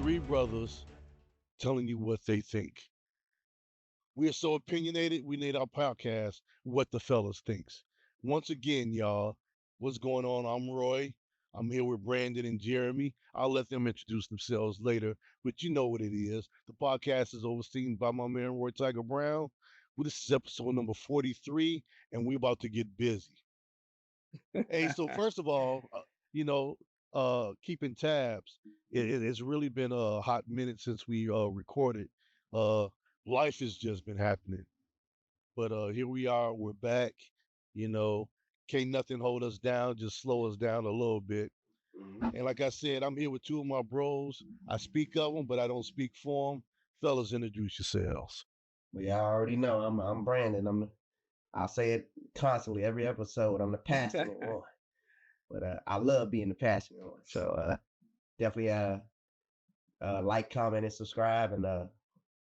three brothers telling you what they think. We are so opinionated, we need our podcast, What the Fellas Thinks. Once again, y'all, what's going on? I'm Roy. I'm here with Brandon and Jeremy. I'll let them introduce themselves later, but you know what it is. The podcast is overseen by my man, Roy Tiger Brown. Well, this is episode number 43, and we're about to get busy. Hey, so first of all, you know, keeping tabs. It's really been a hot minute since we recorded. Uh, Life has just been happening, but here we are. We're back. You know, can't nothing hold us down. Just slow us down a little bit. Mhm. And like I said, I'm here with two of my bros. I speak of them, but I don't speak for them. Fellas, introduce yourselves. But y'all already know I'm Brandon. I'll say it constantly every episode. I'm the passionate one, but I love being the passionate one. So definitely like, comment, and subscribe, and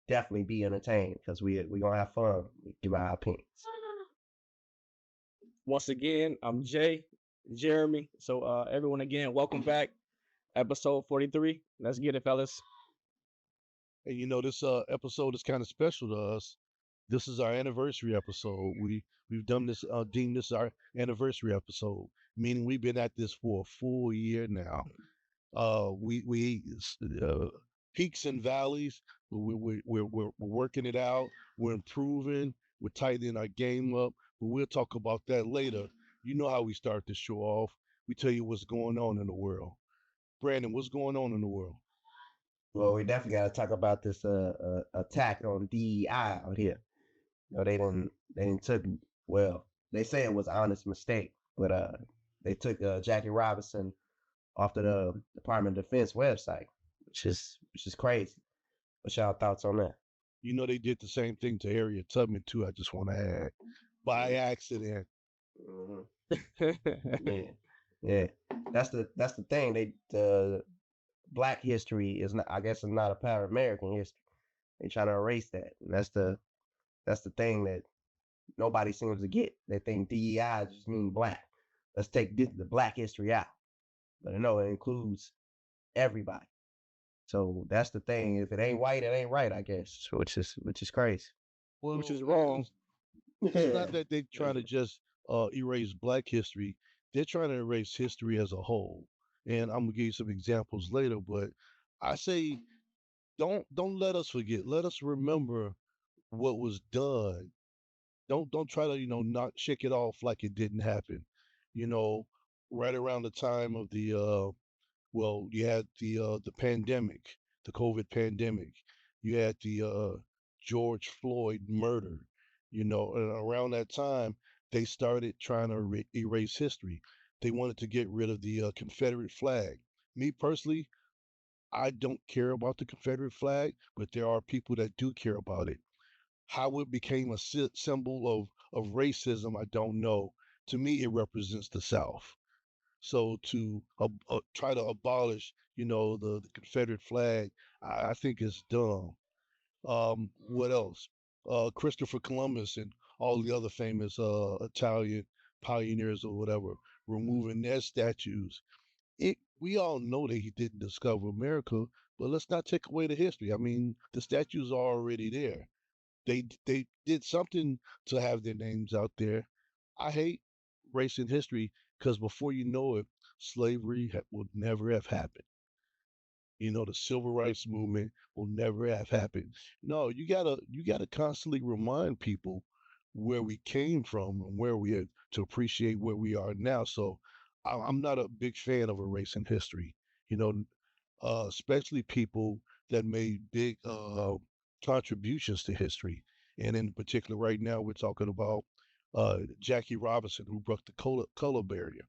definitely be entertained because we gonna have fun. We give our opinions. Once again, I'm Jay, Jeremy. So everyone again, welcome back. Episode 43. Let's get it, fellas. And this episode is kind of special to us. This is our anniversary episode. We've done this, deemed this our anniversary episode, meaning we've been at this for a full year now. We peaks and valleys. We're working it out. We're improving. We're tightening our game up. But we'll talk about that later. You know how we start the show off. We tell you what's going on in the world. Brandon, what's going on in the world? Well, we definitely got to talk about this attack on DEI out here. You know, they didn't took well. They say it was an honest mistake, but they took Jackie Robinson off of the Department of Defense website, which is crazy. What's y'all thoughts on that? They did the same thing to Harriet Tubman too. I just want to add, by accident. Mhm. Yeah, yeah. That's the thing. The Black history is not. I guess it's not a part of American history. They trying to erase that. And that's the thing that nobody seems to get. They think DEI just mean black. Let's take the Black history out. But no, it includes everybody. So that's the thing. If it ain't white, it ain't right. I guess, which is crazy. Which Well, is wrong. it's not that they're trying to just erase Black history. They're trying to erase history as a whole. And I'm gonna give you some examples later, but I say don't let us forget. Let us remember what was done. Don't try to not shake it off like it didn't happen. You know, right around the time of the well, you had the pandemic, the COVID pandemic. You had the George Floyd murder. And around that time, they started trying to erase history. They wanted to get rid of the Confederate flag. Me personally, I don't care about the Confederate flag, but there are people that do care about it. How it became a symbol of racism, I don't know. To me, it represents the South. So to try to abolish, the Confederate flag, I think it's dumb. What else? Christopher Columbus and all the other famous Italian pioneers or whatever, removing their statues. We all know that he didn't discover America, but let's not take away the history. I mean, the statues are already there. They did something to have their names out there. I hate race in history because before you know it, slavery would never have happened. The civil rights movement will never have happened. No, you gotta constantly remind people where we came from and where we are to appreciate where we are now. So I'm not a big fan of erasing history. You know, especially people that made big contributions to history. And in particular, right now, we're talking about Jackie Robinson, who broke the color barrier.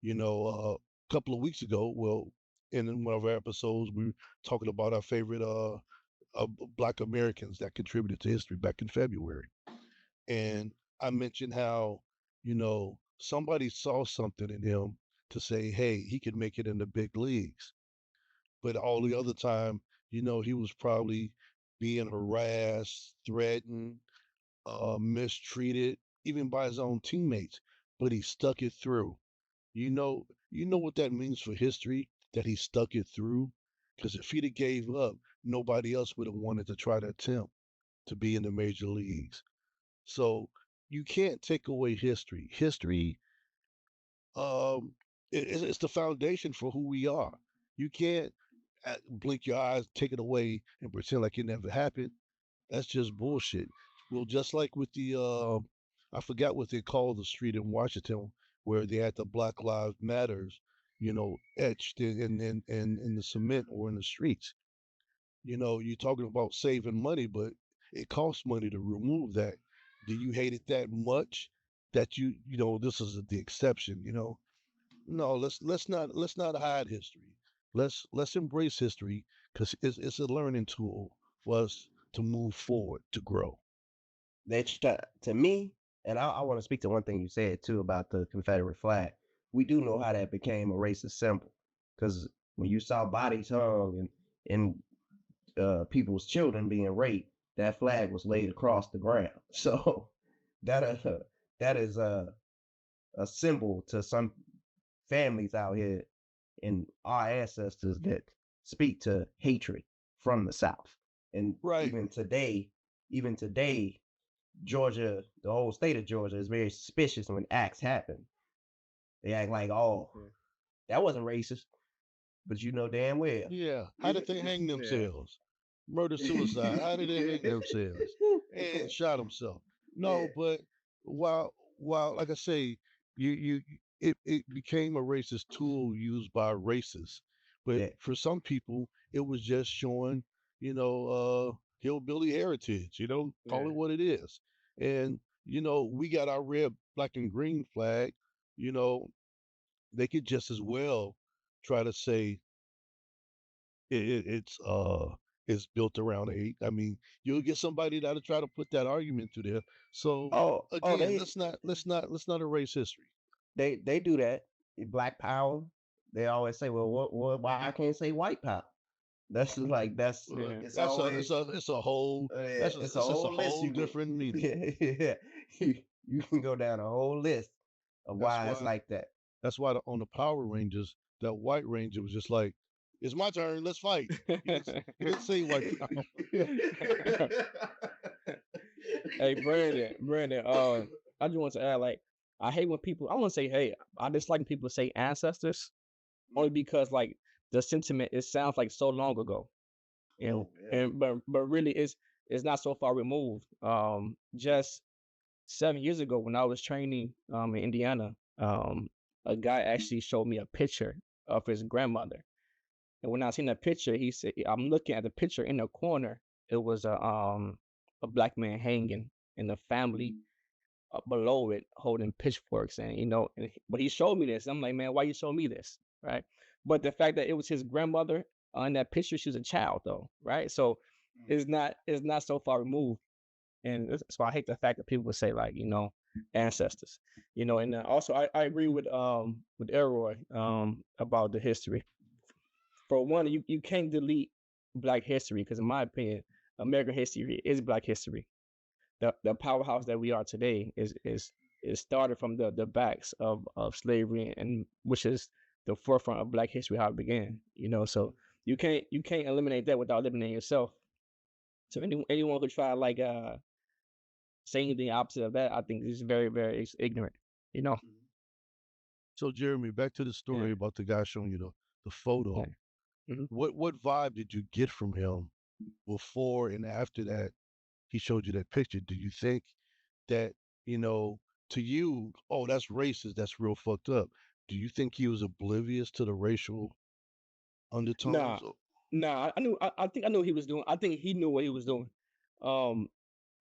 A couple of weeks ago, well, in one of our episodes, we were talking about our favorite Black Americans that contributed to history back in February. And I mentioned how, somebody saw something in him to say, hey, he could make it in the big leagues. But all the other time, he was probably being harassed, threatened, mistreated, even by his own teammates. But he stuck it through. You know what that means for history, that he stuck it through. Because if he'd have gave up, nobody else would have wanted to try to attempt to be in the major leagues. So you can't take away history. History, um, it's the foundation for who we are. You can't blink your eyes, take it away, and pretend like it never happened. That's just bullshit. Well, just like with the, I forgot what they call the street in Washington where they had the Black Lives Matters, etched in the cement or in the streets. You're talking about saving money, but it costs money to remove that. Do you hate it that much that this is the exception? No, let's not hide history. Let's embrace history because it's a learning tool for us to move forward, to grow. To me, and I want to speak to one thing you said too about the Confederate flag. We do know how that became a racist symbol, because when you saw bodies hung and people's children being raped, that flag was laid across the ground. So that that is a symbol to some families out here and our ancestors that speak to hatred from the South. And Right. even today, Georgia, the whole state of Georgia is very suspicious when acts happen. They act like, oh, that wasn't racist, but you know damn well. Yeah. How did they hang themselves? Murder suicide. How did they hang themselves? And shot himself. No, but while like I say, it became a racist tool used by racists. But Yeah. for some people, it was just showing, hillbilly heritage, call it what it is. And, we got our red, black, and green flag, you know, they could just as well try to say it's built around hate. I mean, you'll get somebody that'll try to put that argument to there. So again, They let's not erase history. they do that. Black power. They always say, well, why I can't say white power? That's just like that's it's That's always it's a whole that's it's it's a just a whole list. whole different meaning. Yeah. You can go down a whole list of That's why it's why like that. that's why on the Power Rangers, that White Ranger was just like, it's my turn, let's fight. He didn't say white power. Hey, Brandon, I just want to add, like, I hate when people, I want to say, hey, I dislike when people say ancestors, only because, like, the sentiment, it sounds like so long ago. But really, it's not so far removed. Just 7 years ago, when I was training in Indiana, a guy actually showed me a picture of his grandmother. And when I seen that picture, he said, I'm looking at the picture in the corner. It was a black man hanging, and the family below it holding pitchforks, and but he showed me this. I'm like, man, why you show me this, right? But the fact that it was his grandmother in that picture, she was a child though, right? So it's not so far removed, and so I hate the fact that people would say, like, ancestors, and also I agree with Elroy about the history. For one, you can't delete Black history, because in my opinion, American history is Black history. The powerhouse that we are today is started from the backs of slavery, and which is the forefront of Black history, how it began. So you can't eliminate that without eliminating yourself. So anyone who try, like, saying the opposite of that, I think is very, very ignorant. So Jeremy, back to the story about the guy showing you the photo. Mhm. What vibe did you get from him before and after that he showed you that picture? Do you think that, to you, oh, that's racist, that's real fucked up? Do you think he was oblivious to the racial Nah, undertones? nah. I knew. I think I knew what he was doing. I think he knew what he was doing. Um,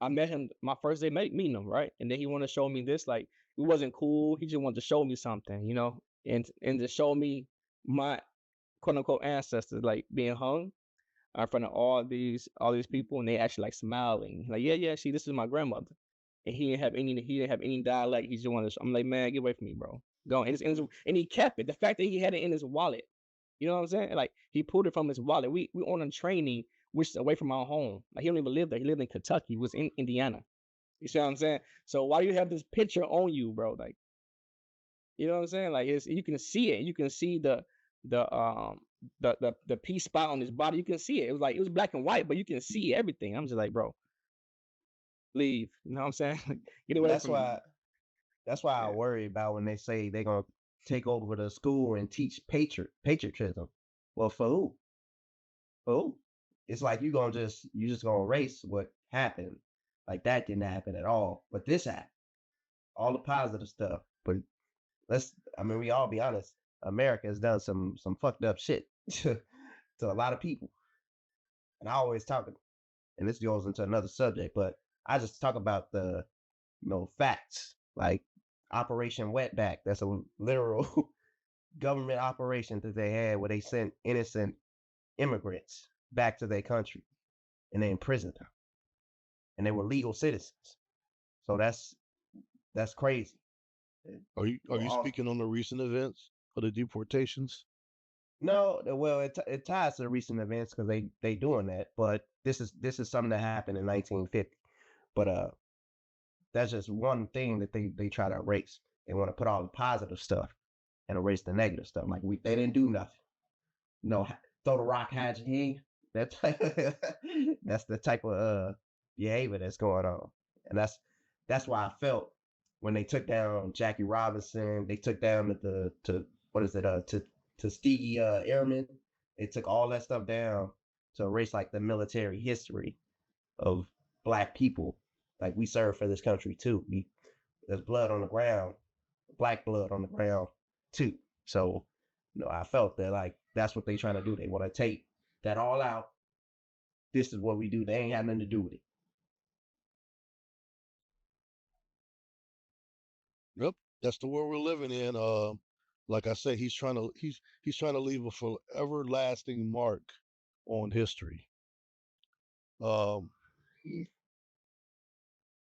I met him my first day meeting him, right? And then he wanted to show me this. Like, it wasn't cool. He just wanted to show me something, and to show me my quote unquote ancestors, like, being hung in front of all these people, and they actually, like, smiling, like, yeah, yeah. See, this is my grandmother, and he didn't have any dialect. He just wanted. I'm like, man, get away from me, bro. Go. And he kept it. The fact that he had it in his wallet. You know what I'm saying? Like, he pulled it from his wallet. We on a training, which is away from our home. Like, he don't even live there. He lived in Kentucky. He was in Indiana. You see what I'm saying? So why do you have this picture on you, bro? Like, you know what I'm saying? Like, you can see it. You can see the the P spot on his body. You can see it. It was like it was black and white, but you can see everything. I'm just like, bro, leave. You know what I'm saying? Get away That's from me. why. That's why I Yeah. worry about when they say they're gonna take over the school and teach patriotism. Well, for who? For who? It's like you just gonna erase what happened. Like that didn't happen at all. But this happened. All the positive stuff. But we all be honest. America has done some fucked up shit to a lot of people. And I always talk, and this goes into another subject, but I just talk about the facts. Like Operation Wetback. That's a literal government operation that they had where they sent innocent immigrants back to their country and they imprisoned them. And they were legal citizens. So that's crazy. Are you speaking on the recent events of the deportations? No, well, it ties to the recent events because they doing that, but this is something that happened in 1950. But that's just one thing that they try to erase. They want to put all the positive stuff and erase the negative stuff. Like they didn't do nothing. Throw the rock, hide your hand. That's that's the type of behavior that's going on, and that's why I felt when they took down Jackie Robinson, they took down to what is it to Tuskegee Airmen. They took all that stuff down to erase like the military history of black people. Like we serve for this country too. There's blood on the ground, black blood on the ground too. So, I felt that like that's what they trying to do. They want to take that all out. This is what we do. They ain't have nothing to do with it. Yep, that's the world we're living in. Like I say, he's trying to leave a forever lasting mark on history. Um,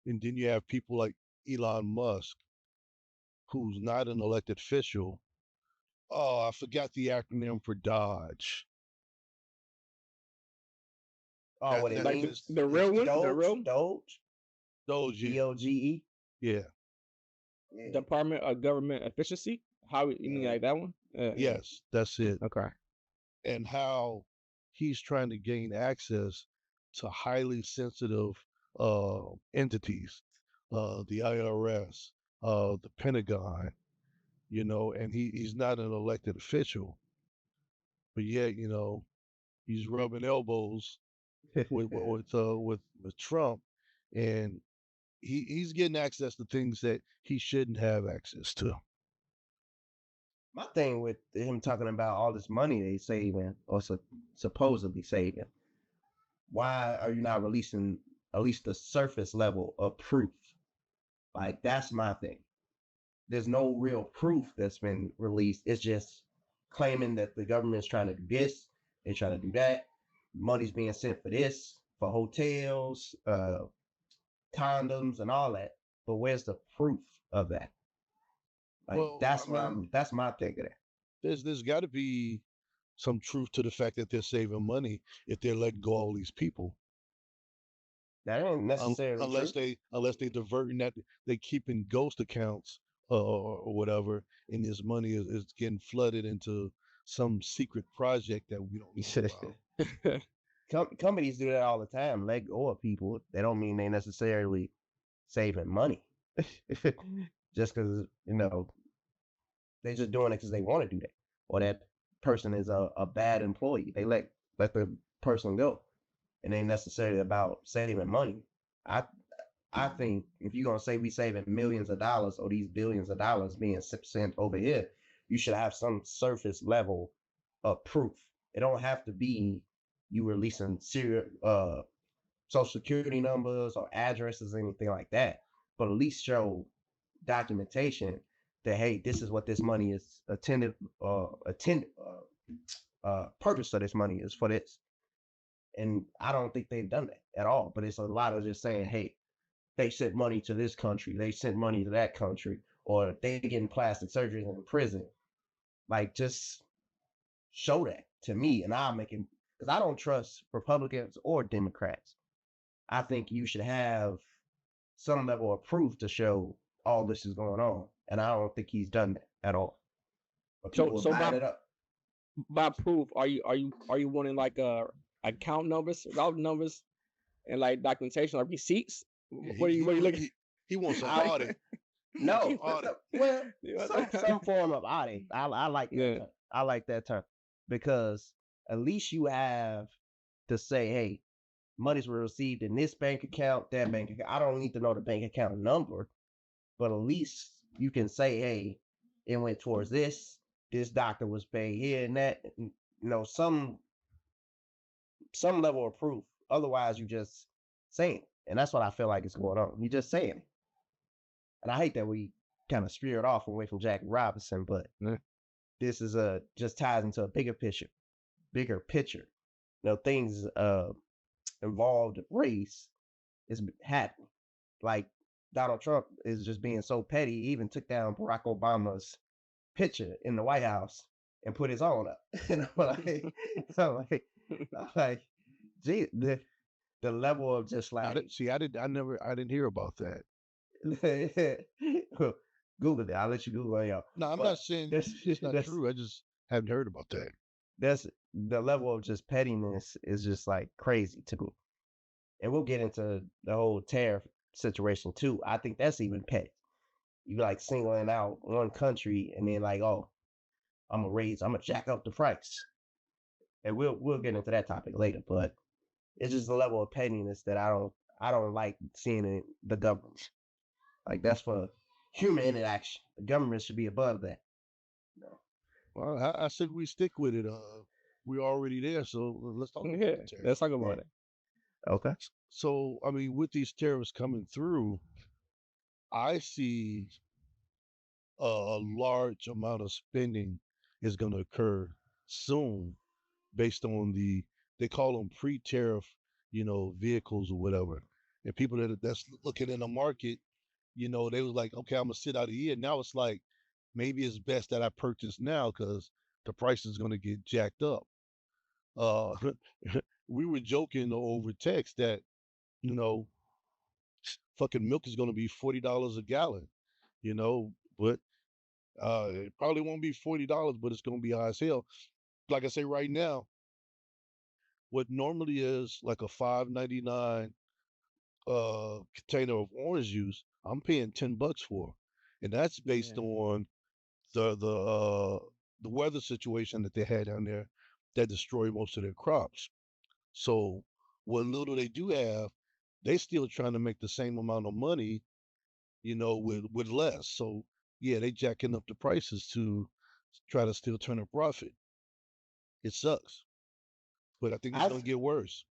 and then you have people like Elon Musk, who's not an elected official. Oh, I forgot the acronym for Dodge. Oh, what it Like means? the real one, the real Doge, Doge, DOGE. yeah, Yeah. Department of Government Efficiency. How you mean like that one? yes, that's it. Okay. And how he's trying to gain access to highly sensitive entities, the IRS, the Pentagon, and he's not an elected official, but yet, he's rubbing elbows with Trump, and he's getting access to things that he shouldn't have access to. My thing with him talking about all this money they saving or supposedly saving, why are you not releasing at least the surface level of proof? Like that's my thing. There's no real proof that's been released. It's just claiming that the government's trying to do this, they're trying to do that. Money's being sent for this, for hotels, condoms, and all that. But where's the proof of that? Like Well, that's I mean, my thing of that. there's got to be some truth to the fact that they're saving money if they're letting go all these people. That ain't necessarily Unless true. they diverting that, they keeping ghost accounts or whatever, and this money is getting flooded into some secret project that we don't know about. Companies do that all the time. Let go of people. They don't mean they necessarily saving money. Just because they just doing it because they want to do that, or that person is a bad employee. They let the person go. It ain't necessarily about saving money. I I think if you're gonna say we saving millions of dollars or these billions of dollars being sent over here, you should have some surface level of proof. It don't have to be you releasing serial social security numbers or addresses or anything like that, but at least show documentation that hey, this is what this money is purpose of this money is for this. And I don't think they've done that at all. But it's a lot of just saying, hey, they sent money to this country, they sent money to that country, or they getting plastic surgeries in prison. Like, just show that to me, and I'll make it. Because I don't trust Republicans or Democrats. I think you should have some level of proof to show all this is going on, and I don't think he's done that at all. But people So are buying it up. by proof, are you wanting like account numbers, route numbers, and like documentation, like receipts? Yeah, What are you looking? he wants an I, audit. He wants an no, audit. well, You know some form of audit. I like that Yeah. term. I like that term because at least you have to say, hey, monies were received in this bank account, that bank account. I don't need to know the bank account number, but at least you can say, hey, it went towards this. This doctor was paid here and that. Some level of proof. Otherwise, you just saying, and that's what I feel like is going on. You just saying it. And I hate that we kind of steered off away from Jackie Robinson, but Yeah. this is just ties into a bigger picture. Things involved race is happening. Like Donald Trump is just being so petty. He even took down Barack Obama's picture in the White House and put his own up. And I'm like, gee, the level of just like I didn't hear about that. Google it. I'll let you Google it, y'all. No, I'm But not saying it's not true. I just haven't heard about that. That's the level of just pettiness is just like crazy to me. And we'll get into the whole tariff situation too. I think that's even petty. You like singling out one country and then like, oh, I'm gonna jack up the price. And we'll get into that topic later, but it's just a level of pettiness that I don't like seeing in the government. Like that's for human interaction. The government should be above that. No. Well, I said we stick with it. We're already there, so let's talk about Yeah, the tariffs. let's talk about it. Okay. So, I mean, with these tariffs coming through, I see a large amount of spending is going to occur soon based on they call them pre-tariff, vehicles or whatever. And people that's looking in the market, they was like, okay, I'm gonna sit out a year. Now it's like maybe it's best that I purchase now because the price is gonna get jacked up. Uh, we were joking over text that you know fucking milk is gonna be $40 a gallon, but it probably won't be $40, but it's gonna be high as hell. Like I say right now, what normally is like a $5.99 container of orange juice, I'm paying $10 for, and that's based Yeah. on the weather situation that they had down there that destroyed most of their crops. So what little they do have, they still trying to make the same amount of money, with less. So yeah, they jacking up the prices to try to still turn a profit. It sucks, but I think it's I gonna get worse.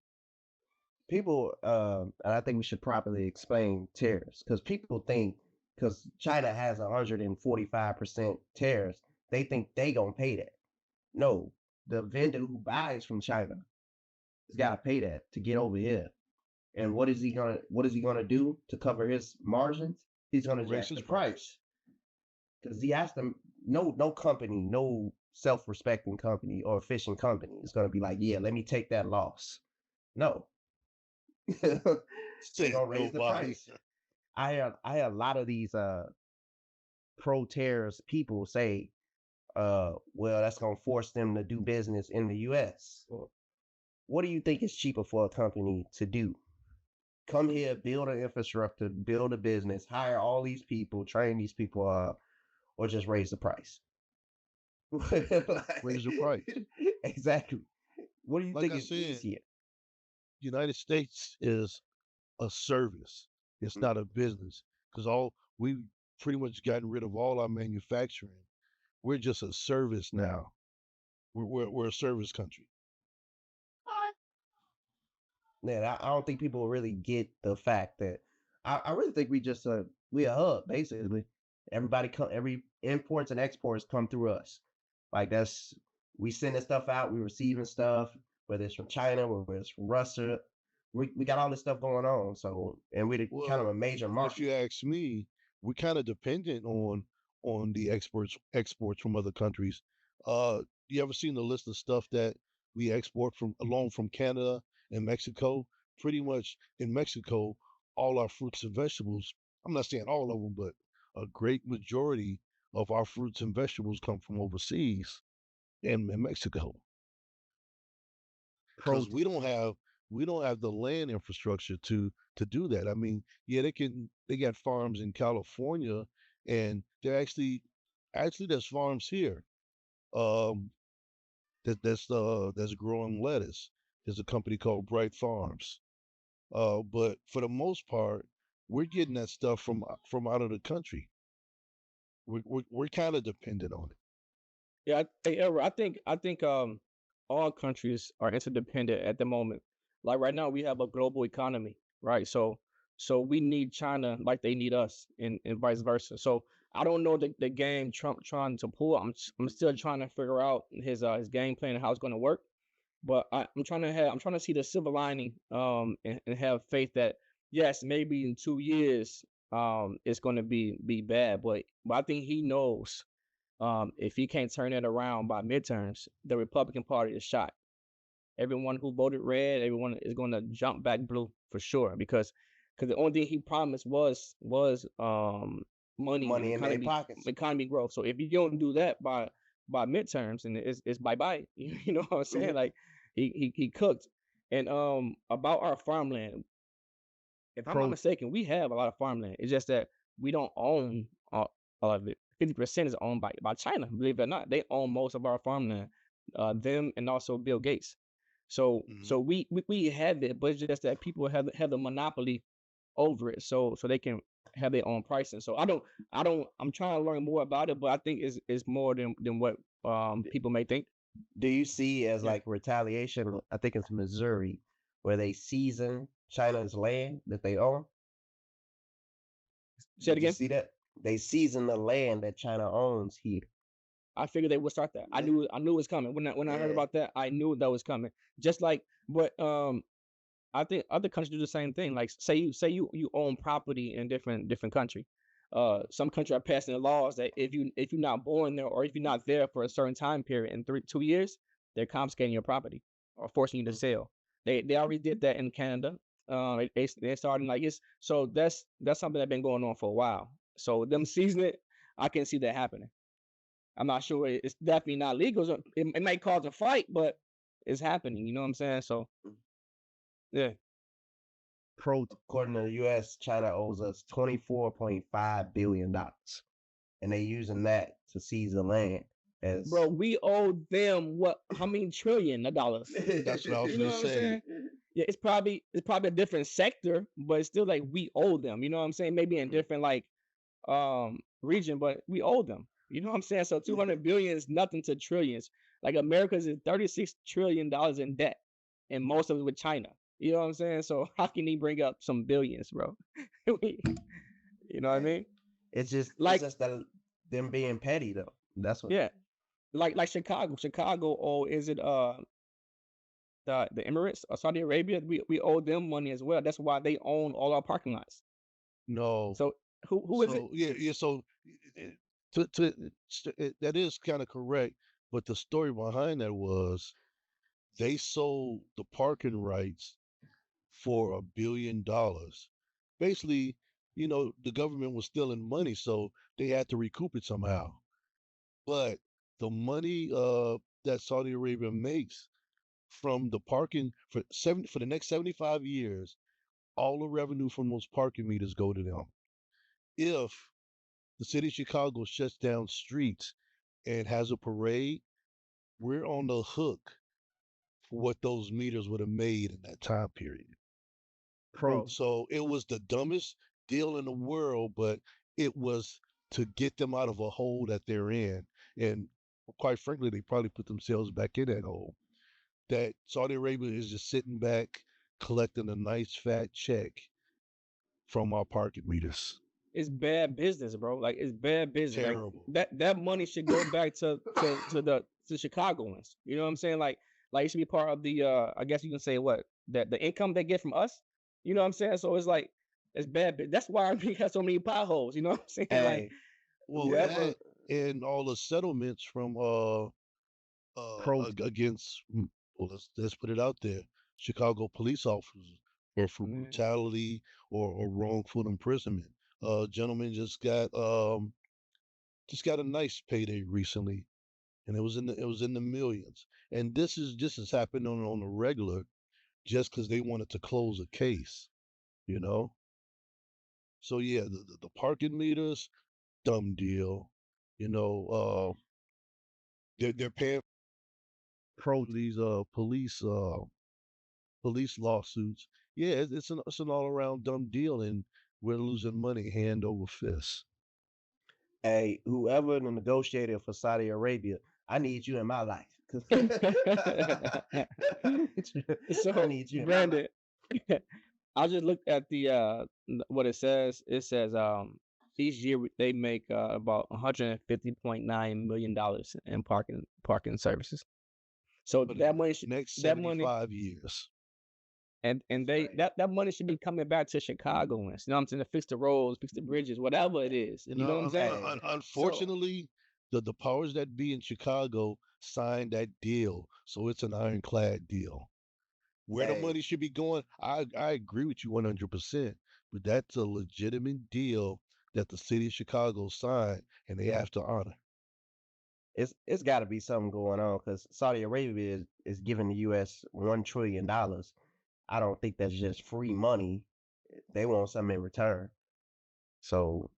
people and I think we should properly explain tariffs because people think because China has 145% tariffs, they think they gonna pay that. No, the vendor who buys from China has got to pay that to get over here. And what is he gonna do to cover his margins? He's gonna Raise jack his the price. price because he has to. No company, no self-respecting company or efficient company is gonna be like, yeah, let me take that loss. No, they're Said gonna raise the nobody. price. I hear a lot of these pro terrorist people say, well, that's gonna force them to do business in the US. Well, what do you think is cheaper for a company to do? Come here, build an infrastructure, build a business, hire all these people, train these people up, or just raise the price? Raise the price. Exactly. What do you Like think I is said, easier? United States is a service. It's Mhm. not a business because all we pretty much gotten rid of all our manufacturing. We're just a service now. We're a service country. Man, I don't think people really get the fact that I really think we a hub basically. Every imports and exports come through us. Like we sending stuff out, we receiving stuff, whether it's from China, whether it's from Russia. We got all this stuff going on. So and we're kind of Well, a major if you market. ask me, we're kind of dependent on the exports from other countries. You ever seen the list of stuff that we export from alone from Canada and Mexico? Pretty much in Mexico, all our fruits and vegetables, I'm not saying all of them, but a great majority of our fruits and vegetables come from overseas. and Mexico, Pro. because we don't have the land infrastructure to do that. I mean, yeah, they got farms in California, and they're actually there's farms here. Um, that's growing lettuce. There's a company called Bright Farms. But for the most part, we're getting that stuff from out of the country. We're kind of dependent on it. Yeah, I think all countries are interdependent at the moment. Like right now, we have a global economy, right? So we need China like they need us, and vice versa. So I don't know the game Trump trying to pull. I'm still trying to figure out his game plan and how it's going to work. But I'm trying to see the silver lining, and have faith that yes, maybe in 2 years, it's going to be bad, but I think he knows, if he can't turn it around by midterms, the Republican Party is shot. Everyone who voted red, everyone is going to jump back blue for sure, because the only thing he promised was money and Money in their pockets. economy growth. So if you don't do that by midterms, and it's bye bye, you know what I'm saying? Like he cooked. And about our farmland, if I'm not Pro. mistaken, we have a lot of farmland. It's just that we don't own all of it. 50% is owned by China. Believe it or not, they own most of our farmland. Them and also Bill Gates. So Hmm. so we have it, but it's just that people have the monopoly over it, so they can have their own pricing. So I'm trying to learn more about it, but I think it's more than what people may think. Do you see as Yeah. like retaliation? I think it's Missouri, where they season China's land that they own. Say it Did you again. see that? They season the land that China owns here. I figured they would start that. I knew it was coming. When I heard Yeah. about that, I knew that was coming. Just like, but I think other countries do the same thing. Like say you own property in different country. Some country are passing laws that if you're not born there, or if you're not there for a certain time period in 2 years, they're confiscating your property or forcing you to sell. They already did that in Canada. They're starting like it's so that's something that's been going on for a while. So them seasoning it, I can see that happening. I'm not sure. It's definitely not legal. So it might cause a fight, but it's happening. You know what I'm saying? So yeah. Pro. According to the U.S., China owes us $24.5 billion, and they using that to seize the land. As Bro, we owe them what? How many trillion of dollars? That's what I was You know gonna what I'm say. saying? Yeah, it's probably a different sector, but it's still like we owe them. You know what I'm saying? Maybe in different like region, but we owe them. You know what I'm saying? So 200 billion is nothing to trillions. Like America's is $36 trillion in debt, and most of it with China. You know what I'm saying? So how can he bring up some billions, bro? You know what I mean? it's Like just that them being petty though. That's what. yeah, like Chicago. Chicago, oh, is it the Emirates or Saudi Arabia? We owe them money as well. That's why they own all our parking lots. No. So who is it? So yeah. So eh, that is kind of correct, but the story behind that was they sold the parking rights for $1 billion. Basically, the government was stealing money, so they had to recoup it somehow. But the money that Saudi Arabia makes from the parking for the next 75 years, all the revenue from those parking meters go to them. If the city of Chicago shuts down streets and has a parade, we're on the hook for what those meters would have made in that time period. Pro. Bro, So it was the dumbest deal in the world, but it was to get them out of a hole that they're in. And quite frankly, they probably put themselves back in that hole. That Saudi Arabia is just sitting back collecting a nice fat check from our parking meters. it's bad business, bro. Like it's bad business. Like Terrible. that money should go back to Chicagoans. You know what I'm saying? Like it should be part of the I guess you can say what that the income they get from us. You know what I'm saying? So it's like it's bad. That's why we have so many potholes. You know what I'm saying? Like Hey. Well, You ever that and all the settlements from pro. against, well, let's put it out there, Chicago police officers, or for man, brutality or wrongful imprisonment. Gentleman just got a nice payday recently, and it was in the millions. And this is happening on a regular, just because they wanted to close a case, you know. So yeah, the parking meters, dumb deal. You know, they're paying pro these police lawsuits. Yeah, it's an all around dumb deal, and we're losing money hand over fist. Hey, whoever the negotiator for Saudi Arabia, I need you in my life. I So, need you in my life. Brandon, I just looked at the what it says. It says each year they make about $150.9 million in parking services. So For the that money next that money 75 years. and they that money should be coming back to Chicagoans. You know what I'm saying? To fix the roads, fix the bridges, whatever it is. You You know know, what I'm saying? Hey, So unfortunately, the powers that be in Chicago signed that deal, so it's an ironclad deal. Where the hey, money should be going, I agree with you 100%, but that's a legitimate deal that the city of Chicago signed, and they have to honor. it's got to be something going on because Saudi Arabia is giving the U.S. $1 trillion. I don't think that's just free money. They want something in return. So,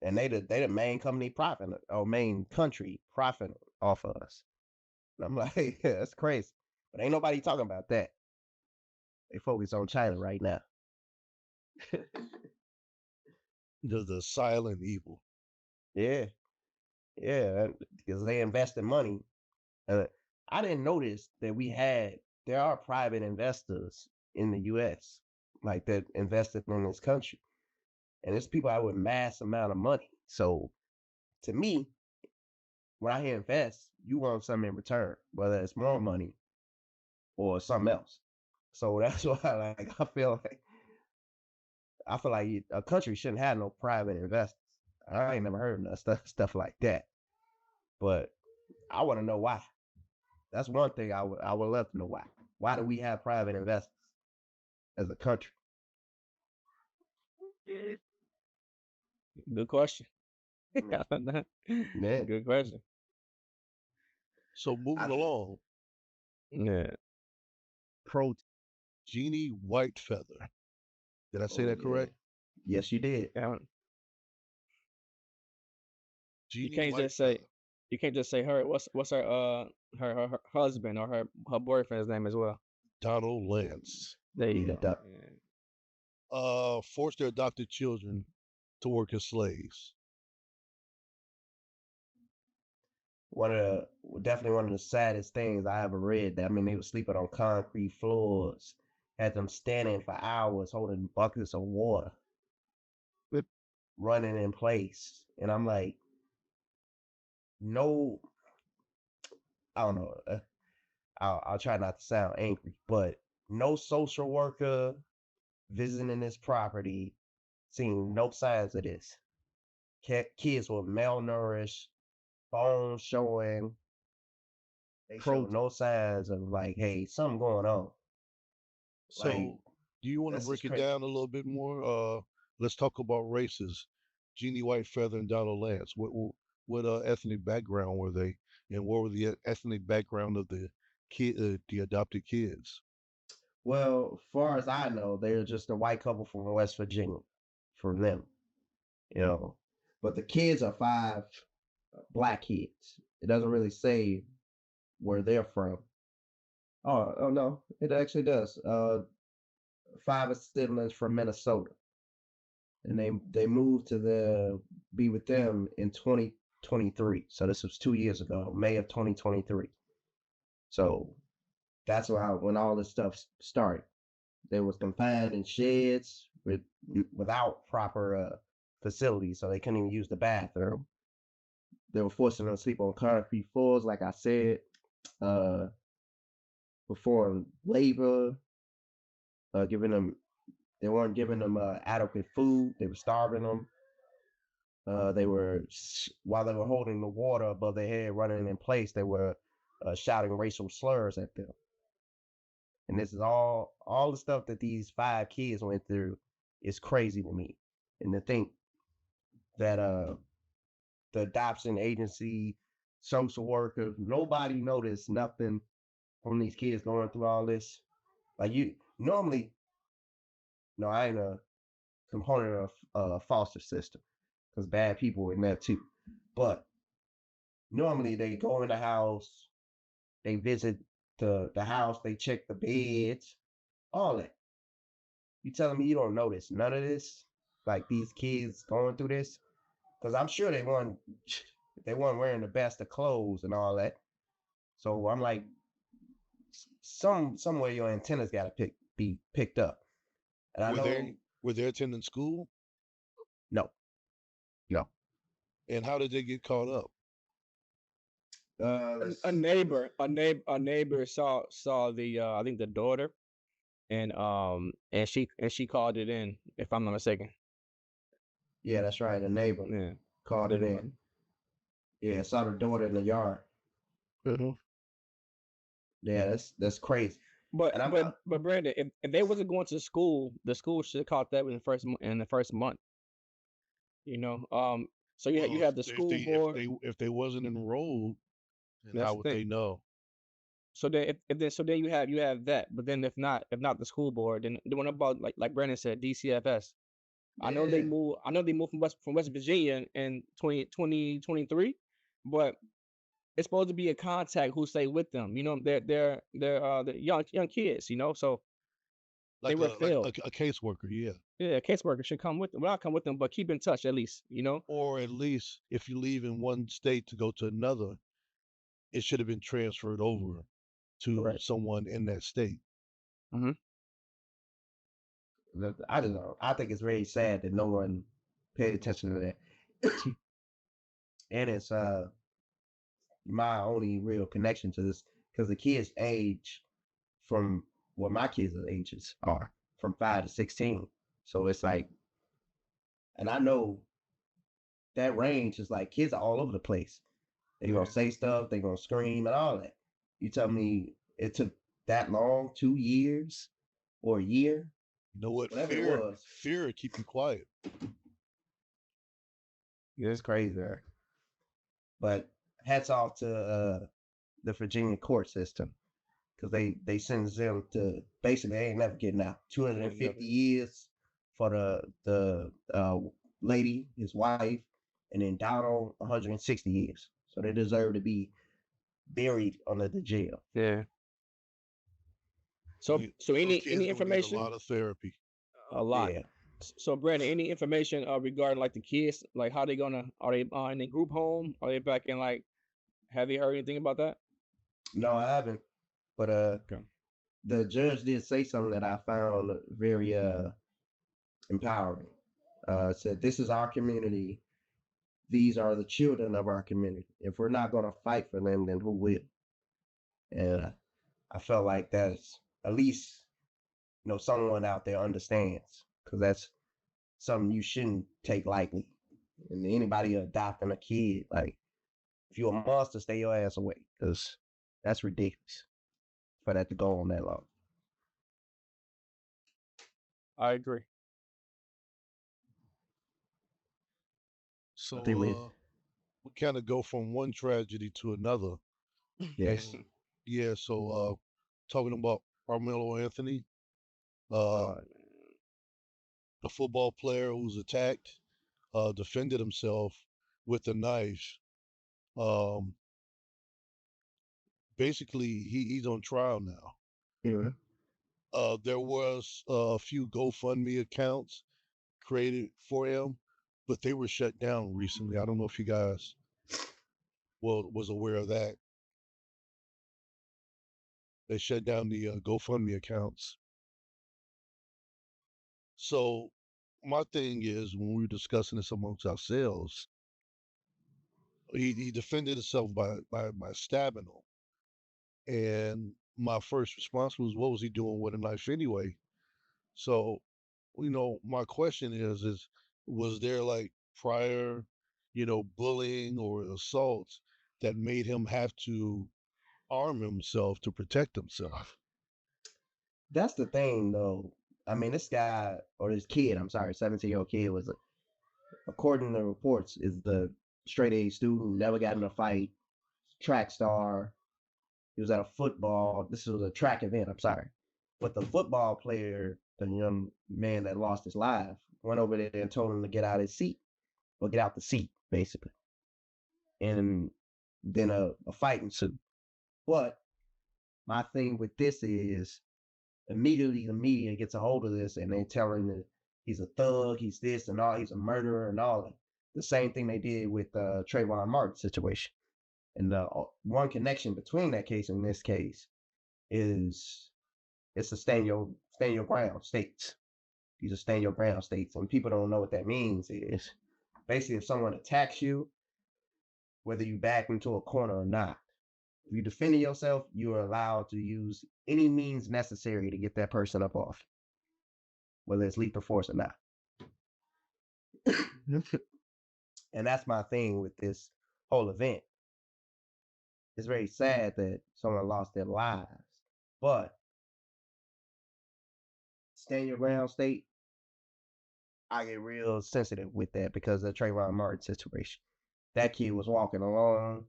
and they the main company profit or main country profit off of us. And I'm like, yeah, that's crazy. But ain't nobody talking about that. They focus on China right now. The silent evil. Yeah, yeah, because they invest in money. Uh, I didn't notice that there are private investors in the U.S. like that invested in this country, and it's people out with mass amount of money. So to me, when I hear invest, you want something in return, whether it's more money or something else. So that's why, like, I feel like a country shouldn't have no private investors. I ain't never heard of no stuff like that, but I want to know why. That's one thing I would love to know why. Why do we have private investors as a country? good question. Yeah, Good question. So moving I, along, Yeah. pro. Jeannie Whitefeather. Did I say Oh that yeah, correct? yes you did. Yeah. You Jeannie can't just say Whitefeather. you can't just say her. What's her her husband or her boyfriend's name as well. Donald Lantz. There you Yeah, go. Yeah. Forced their adopted children to work as slaves. definitely one of the saddest things I ever read. That I mean, they were sleeping on concrete floors, had them standing for hours holding buckets of water, But running in place, and I'm like, no, I don't know. I'll try not to sound angry, but no social worker visiting this property, seeing no signs of this. Kids were malnourished, bones showing. They show no signs of like, hey, something going on. Like, So, do you want to that's just break it crazy. down a little bit more? Let's talk about races. Jeannie Whitefeather and Donald Lance. What ethnic background were they, and what were the ethnic background of the adopted kids? Well, far as I know, they're just a white couple from West Virginia. For them, you know. But the kids are five black kids. It doesn't really say where they're from. Oh no, it actually does. Five siblings from Minnesota, and they moved to be with them in 2023. So this was 2 years ago, May of 2023. So that's when all this stuff started. They was confined in sheds without proper facilities, so they couldn't even use the bathroom. They were forcing them to sleep on concrete floors, like I said, uh, perform labor, giving them they weren't giving them adequate food. They were starving them. They were while they were holding the water above their head, running in place. They were shouting racial slurs at them. And this is all the stuff that these five kids went through is crazy to me. And to think that the adoption agency social worker. Nobody noticed nothing from these kids going through all this. Like you normally, no, I ain't a component of foster system because bad people in there too. But normally they go in the house, they visit the house, they check the beds, all that. You telling me you don't notice none of this? Like these kids going through this? Because I'm sure they weren't wearing the best of clothes and all that. So I'm like, somewhere your antennas got to be picked up. And I Were know they attending school? no, no. And how did they get caught up? A neighbor saw the I think the daughter, and she called it in, if I'm not mistaken. Yeah, that's right. A neighbor Yeah. called it in. Yeah, saw the daughter in the yard. Mhm. Yeah, that's crazy. But And I'm but Brandon, if they wasn't going to school, the school should have caught that in the first month. You know, so you Well, have the school board. if they wasn't enrolled, then That's how the would they thing. know? So then, then you have that. But then if not the school board, then the one about like Brandon said, DCFS. I know they yeah. moved. I know they moved from West Virginia in 2023, but it's supposed to be a contact who stay with them. You know, they're young kids. You know, so they Like were failed. a caseworker, yeah. Yeah, a caseworker should come with them. Well, not come with them, but keep in touch at least. You know, Or at least if you leave in one state to go to another, it should have been transferred over to correct. someone in that state. Mm-hmm. I don't know. I think it's very sad that no one paid attention to that. And it's my only real connection to this because the kids age from what my kids' ages are from 5 to 16. So it's like, and I know that range is like kids are all over the place. They're gonna say stuff, they're gonna scream and all that. You tell me it took that long, 2 years or a year, You know what? whatever it was. Fear will keep you quiet. It's crazy. But hats off to the Virginia court system because they sentenced them to basically they ain't never getting out. 250 years for the lady, his wife, and then Donald 160 years. So they deserve to be buried under the jail. Yeah. So Those any kids gonna need a information? lot of therapy. A lot. Yeah. So Brandon, any information regarding like the kids, like how they gonna are they in a group home? Are they back in like? Have you heard anything about that? No, I haven't. But Okay. the judge did say something that I found very empowering. Said this is our community. These are the children of our community. If we're not going to fight for them, then who will? And I felt like that's at least someone out there understands because that's something you shouldn't take lightly. And anybody adopting a kid, like if you're a monster, stay your ass away because that's ridiculous for that to go on that long. I agree. So I think we kind of go from one tragedy to another. yes. And yeah, so talking about Carmelo Anthony, uh, the football player who was attacked, defended himself with a knife. Um, basically, he's on trial now. Yeah. There was a few GoFundMe accounts created for him, but they were shut down recently. I don't know if you guys was aware of that. They shut down the GoFundMe accounts. So my thing is, when we were discussing this amongst ourselves, he defended himself by stabbing him, and my first response was, what was he doing with a knife anyway? So, my question is, was there like prior, bullying or assaults that made him have to arm himself to protect himself? That's the thing, though. I mean, this guy or this kid, I'm sorry, 17-year-old kid was, according to reports, is the straight A student, never got in a fight. track star. He was at a football. This was a track event. I'm sorry, but the football player, the young man that lost his life, went over there and told him to get out his seat, or get out the seat, basically. And then a fight ensued. But my thing with this is immediately the media gets a hold of this and they tell him that he's a thug, he's this and all, he's a murderer and all that. The same thing they did with Trayvon Martin situation. And the one connection between that case and this case is it's a stand your ground states. These are stand your ground states. And people don't know what that means is basically if someone attacks you, whether you back into a corner or not, if you're defending yourself, you are allowed to use any means necessary to get that person up off, whether it's lethal force or not. And that's my thing with this whole event. It's very sad that someone lost their lives, but stand your ground state, I get real sensitive with that because of the Trayvon Martin situation. That kid was walking along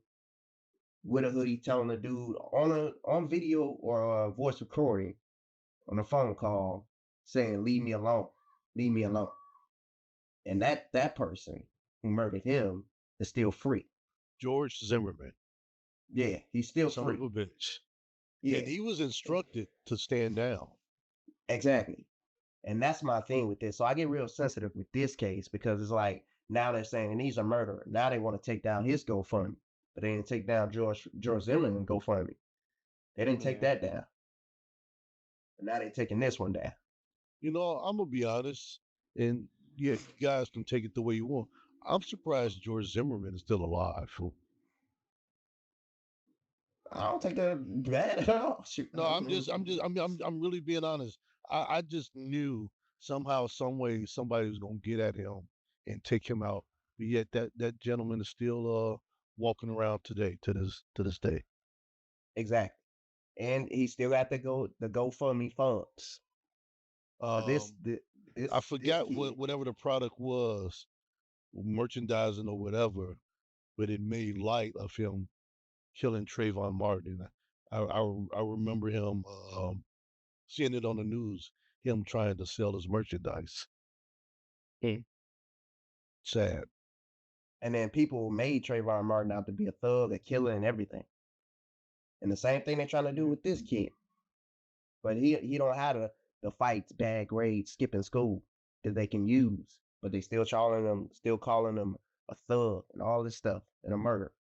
with a hoodie telling the dude on video or a voice recording on a phone call saying, leave me alone, leave me alone. And that person who murdered him is still free. George Zimmerman. Yeah, he's still Son free. of a bitch. Yeah, And he was instructed to stand down. exactly. And that's my thing with this. So I get real sensitive with this case because it's like now they're saying he's a murderer. Now they want to take down his GoFundMe, but they didn't take down George Zimmerman GoFundMe. They didn't take that down. And now they're taking this one down. You know, I'm gonna be honest, and yeah, you guys can take it the way you want. I'm surprised George Zimmerman is still alive. I don't take that bad at all. Shoot. No, I'm really being honest. I just knew somehow, some way, somebody was gonna get at him and take him out. But yet that gentleman is still walking around today, to this day. Exactly. And he still got the GoFundMe funds. This I forgot whatever the product was, merchandising or whatever, but it made light of him killing Trayvon Martin. I remember him seeing it on the news, him trying to sell his merchandise. Sad. And then people made Trayvon Martin out to be a thug, a killer, and everything. And the same thing they're trying to do with this kid. But he don't have the fights, bad grades, skipping school that they can use. But they still calling him a thug and all this stuff and a murderer.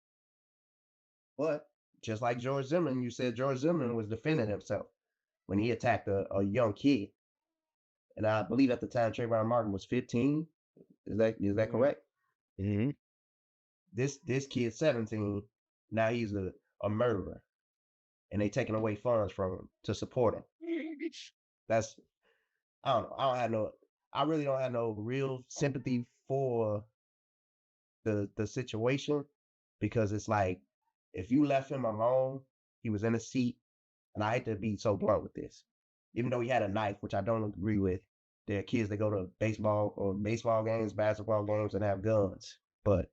But just like George Zimmerman, you said George Zimmerman was defending himself when he attacked a young kid. And I believe at the time Trayvon Martin was 15. Is that correct? Mm-hmm. This kid's 17. Now he's a murderer. And they taking away funds from him to support him. That's I don't know. I really don't have no real sympathy for the situation because it's like if you left him alone, he was in a seat, and I hate to be so blunt with this. Even though he had a knife, which I don't agree with, there are kids that go to baseball games, basketball games, and have guns. But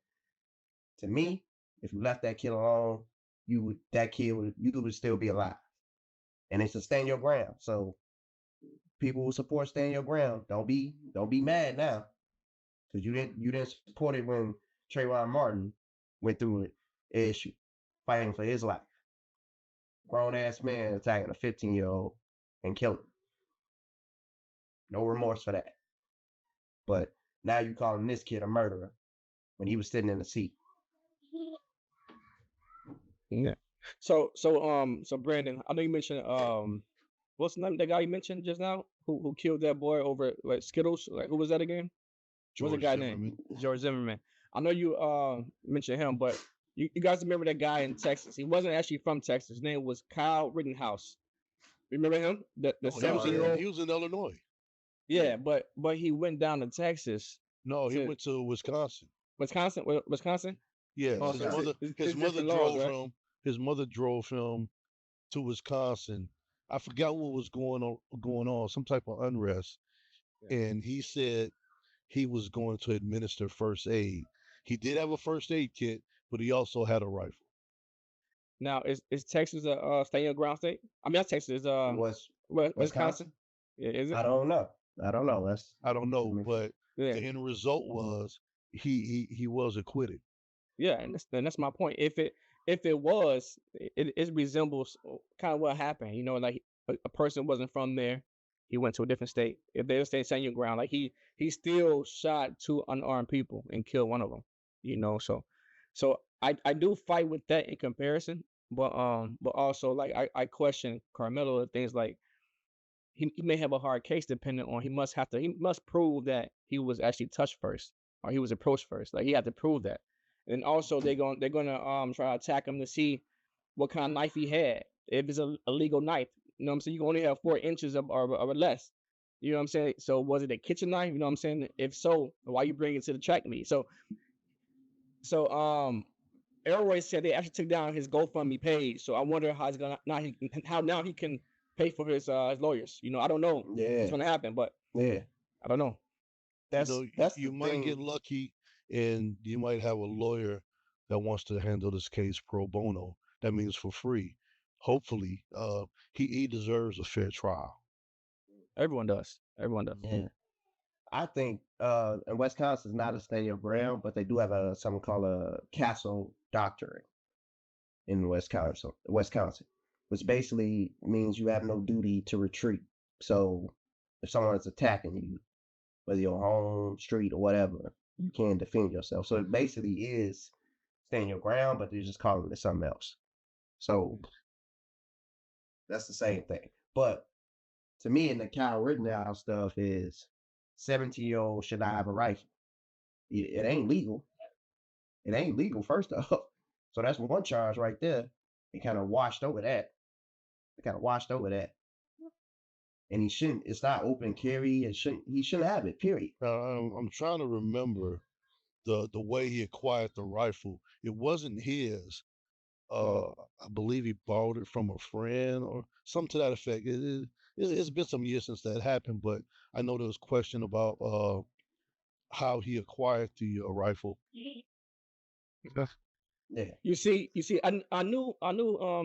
to me, if you left that kid alone, you would still be alive. And it's a stand your ground. So people who support stand your ground, don't be mad now. Because you didn't support it when Trayvon Martin went through it issue, fighting for his life. Grown ass man attacking a 15-year-old and killing him. No remorse for that. But now you calling this kid a murderer when he was sitting in the seat. Yeah. So Brandon, I know you mentioned what's the name of that guy you mentioned just now who killed that boy over like Skittles? Like who was that again? What's the guy name? George Zimmerman. I know you mentioned him, but you guys remember that guy in Texas? He wasn't actually from Texas. His name was Kyle Rittenhouse. Remember him? The 17-year-old. He was in Illinois. Yeah, but he went down to Texas. No, he went to Wisconsin. Wisconsin? Yeah, Oh, his mother drove him. His mother drove him to Wisconsin. I forgot what was going on, some type of unrest. Yeah. And he said he was going to administer first aid. He did have a first aid kit, but he also had a rifle. Now, is Texas a stand your ground state? I mean, not Texas. Is Was Wisconsin? Wisconsin? Yeah, is it? I don't know. I don't know. That's I don't know, I but Yeah, the end result was he was acquitted. yeah, and that's my point. If it was, it resembles kind of what happened. You know, like a person wasn't from there. He went to a different state. If they were staying stand your ground, like he still shot two unarmed people and killed one of them. You know, so I do fight with that in comparison, but also like I question Carmelo and things like he may have a hard case depending on he must prove that he was actually touched first or he was approached first. Like he had to prove that. And also they're gonna try to attack him to see what kind of knife he had. If it's a legal knife, you know what I'm saying? You can only have 4 inches or less. You know what I'm saying? So was it a kitchen knife? You know what I'm saying? If so, why you bring it to the track meet? So Elroy said they actually took down his GoFundMe page. So I wonder how it's gonna how now he can pay for his lawyers. You know, I don't know what's yeah, gonna happen, but yeah. I don't know. You know, That's the you might get thing. lucky, and you might have a lawyer that wants to handle this case pro bono. That means for free. Hopefully, he deserves a fair trial. Everyone does. Everyone does. Yeah. I think and Wisconsin's not a stand your ground, but they do have something called a castle doctrine in Wisconsin, which basically means you have no duty to retreat. So if someone is attacking you, whether you're home, street, or whatever, you can defend yourself. So it basically is stand your ground, but they're just calling it something else. So that's the same thing. But to me, in the Kyle Rittenhouse stuff is 17-year-old should not have a rifle. It ain't legal. It ain't legal, first off. So that's one charge right there. It kind of washed over that. It kind of washed over that. And he shouldn't, it's not open carry. He shouldn't have it, period. I'm trying to remember the way he acquired the rifle. It wasn't his. I believe he borrowed it from a friend or something to that effect. It's been some years since that happened, but I know there was question about how he acquired the rifle. Yeah. You see, I knew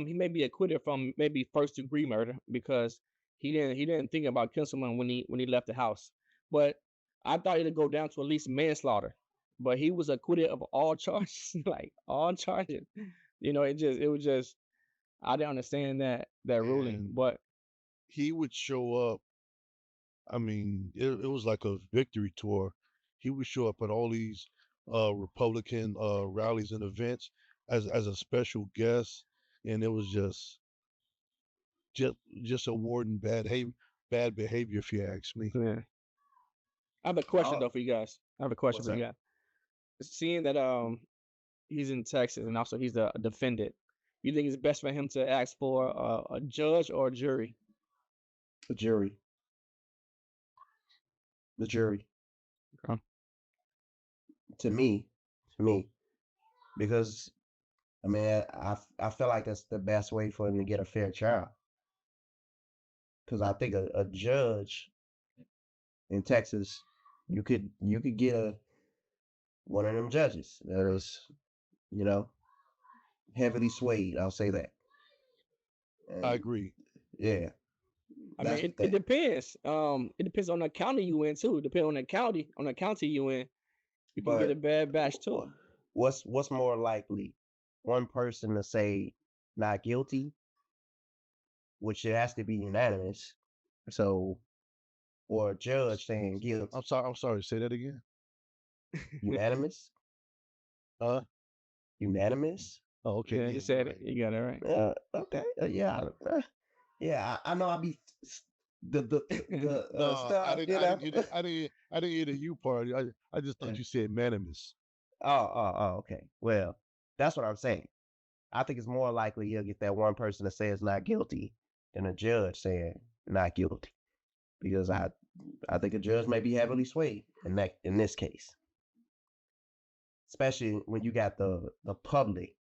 he may be acquitted from maybe first degree murder because he didn't think about killing someone when he left the house. But I thought it'd go down to at least manslaughter. But he was acquitted of all charges, like all charges. You know, it was just I didn't understand that ruling. And But he would show up. I mean, it was like a victory tour. He would show up at all these Republican rallies and events as a special guest, and it was just awarding bad behavior, if you ask me. yeah. I have a question Oh, though for you guys. I have a question what's for you that? guys. Seeing that he's in Texas and also he's a defendant, you think it's best for him to ask for a judge or a jury? The jury. The jury. Okay. To me, to me, because I mean, I feel like that's the best way for him to get a fair trial. Because I think a judge in Texas, you could get one of them judges that is, you know, heavily swayed. I'll say that. I And agree. yeah, I that's mean, the it thing. depends. It depends on the county you in too. Depending on the county you in, you can get a But bad batch too. what's more likely? One person to say not guilty, which it has to be unanimous. So, or a judge saying guilty. I'm sorry. I'm sorry. Say that again. Unanimous? Huh? Unanimous? Oh, okay. Yeah, Yeah, you you're said it. right. You got it right. Okay. Yeah. Yeah. I know. I be the No, I stuff. didn't. You I know. didn't hear the. I didn't hear the you part. I just thought you said unanimous. Okay. Well, that's what I'm saying. I think it's more likely you'll get that one person that says not guilty than a judge saying not guilty, because I think a judge may be heavily swayed in this case, especially when you got the public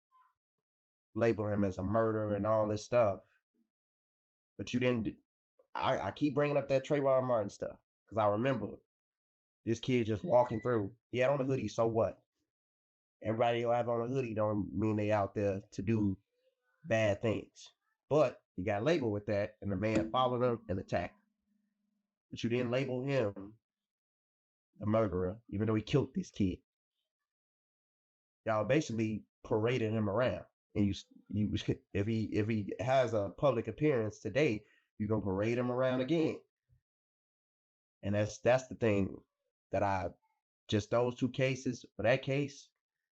label him as a murderer and all this stuff, but you didn't. I keep bringing up that Trayvon Martin stuff because I remember this kid just walking through. He had on a hoodie, so what? Everybody who have on a hoodie don't mean they out there to do bad things. But he got labeled with that, and the man followed him and attacked. But you didn't label him a murderer, even though he killed this kid. Y'all basically paraded him around, and you if he has a public appearance today, you're gonna parade him around again. And that's the thing that I just those two cases for that case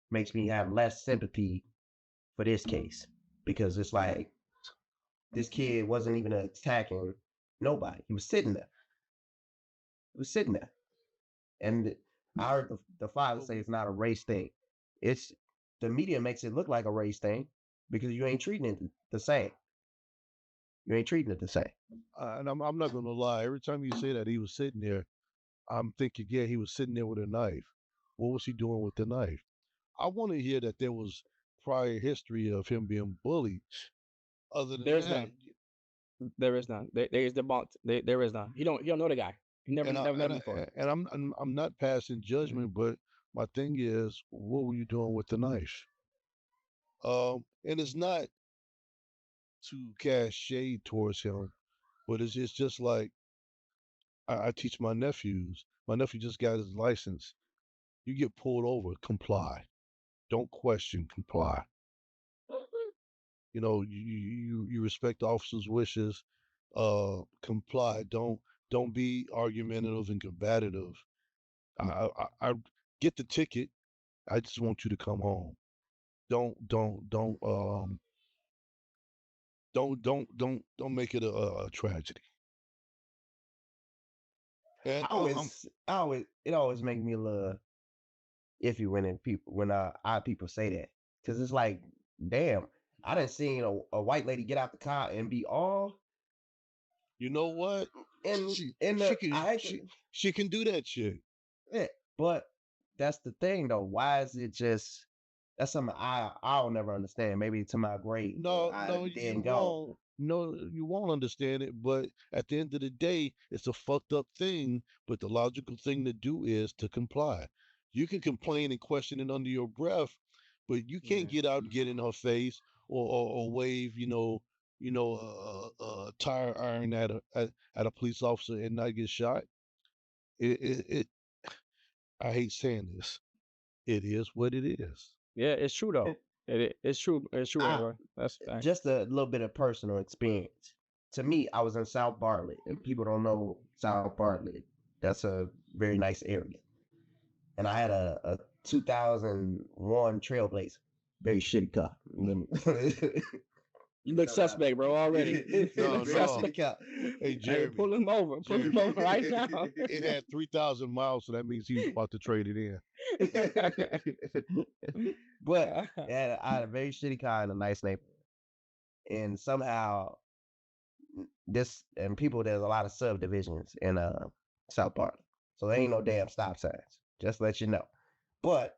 makes me have less sympathy for this case, because it's like this kid wasn't even attacking nobody. He was sitting there. He was sitting there. And I heard the father say it's not a race thing. It's the media makes it look like a race thing because you ain't treating it the same. You ain't treating it the same. And I'm not gonna lie. Every time you say that he was sitting there, I'm thinking, yeah, he was sitting there with a knife. What was he doing with the knife? I want to hear that there was prior history of him being bullied. Other than There's that, none. There is none. There is debunked. There is none. He don't know the guy. He never and I, never met and, him I, before. and I'm not passing judgment, but my thing is, what were you doing with the knife? And it's not to cast shade towards him, but it's just like I teach my nephews. My nephew just got his license. You get pulled over, comply. Don't question, comply. You know, you respect the officer's wishes. Comply. Don't be argumentative and combative. I get the ticket. I just want you to come home. Don't make it a tragedy. And It always makes me a little iffy when our people say that, because it's like, damn, I done seen a white lady get out the car and be all you know what? in She in she the can I she can do that shit. yeah, but that's the thing though. Why is it just that's something I'll never understand. Maybe to my grave, No, I no, you didn't go. won't. No, you won't understand it. But at the end of the day, it's a fucked up thing. But the logical thing to do is to comply. You can complain and question it under your breath, but you can't get out and get in her face or wave, a tire iron at a police officer and not get shot. It I hate saying this. It is what it is. Yeah, it's true though. It's true. It's true, I bro. That's a fact. just a little bit of personal experience. To me, I was in South Bartlett, and people don't know South Bartlett. That's a very nice area. And I had a 2001 Trailblazer, very shitty car. You look suspect, bro, already. You No, look no. suspect. Hey, Hey, Jeremy. pull him over. Pull him over right now. It had 3,000 miles, so that means he's about to trade it in. But I had a very shitty car in a nice neighborhood. And somehow there's a lot of subdivisions in South Bartlett. So there ain't no damn stop signs. Just to let you know. But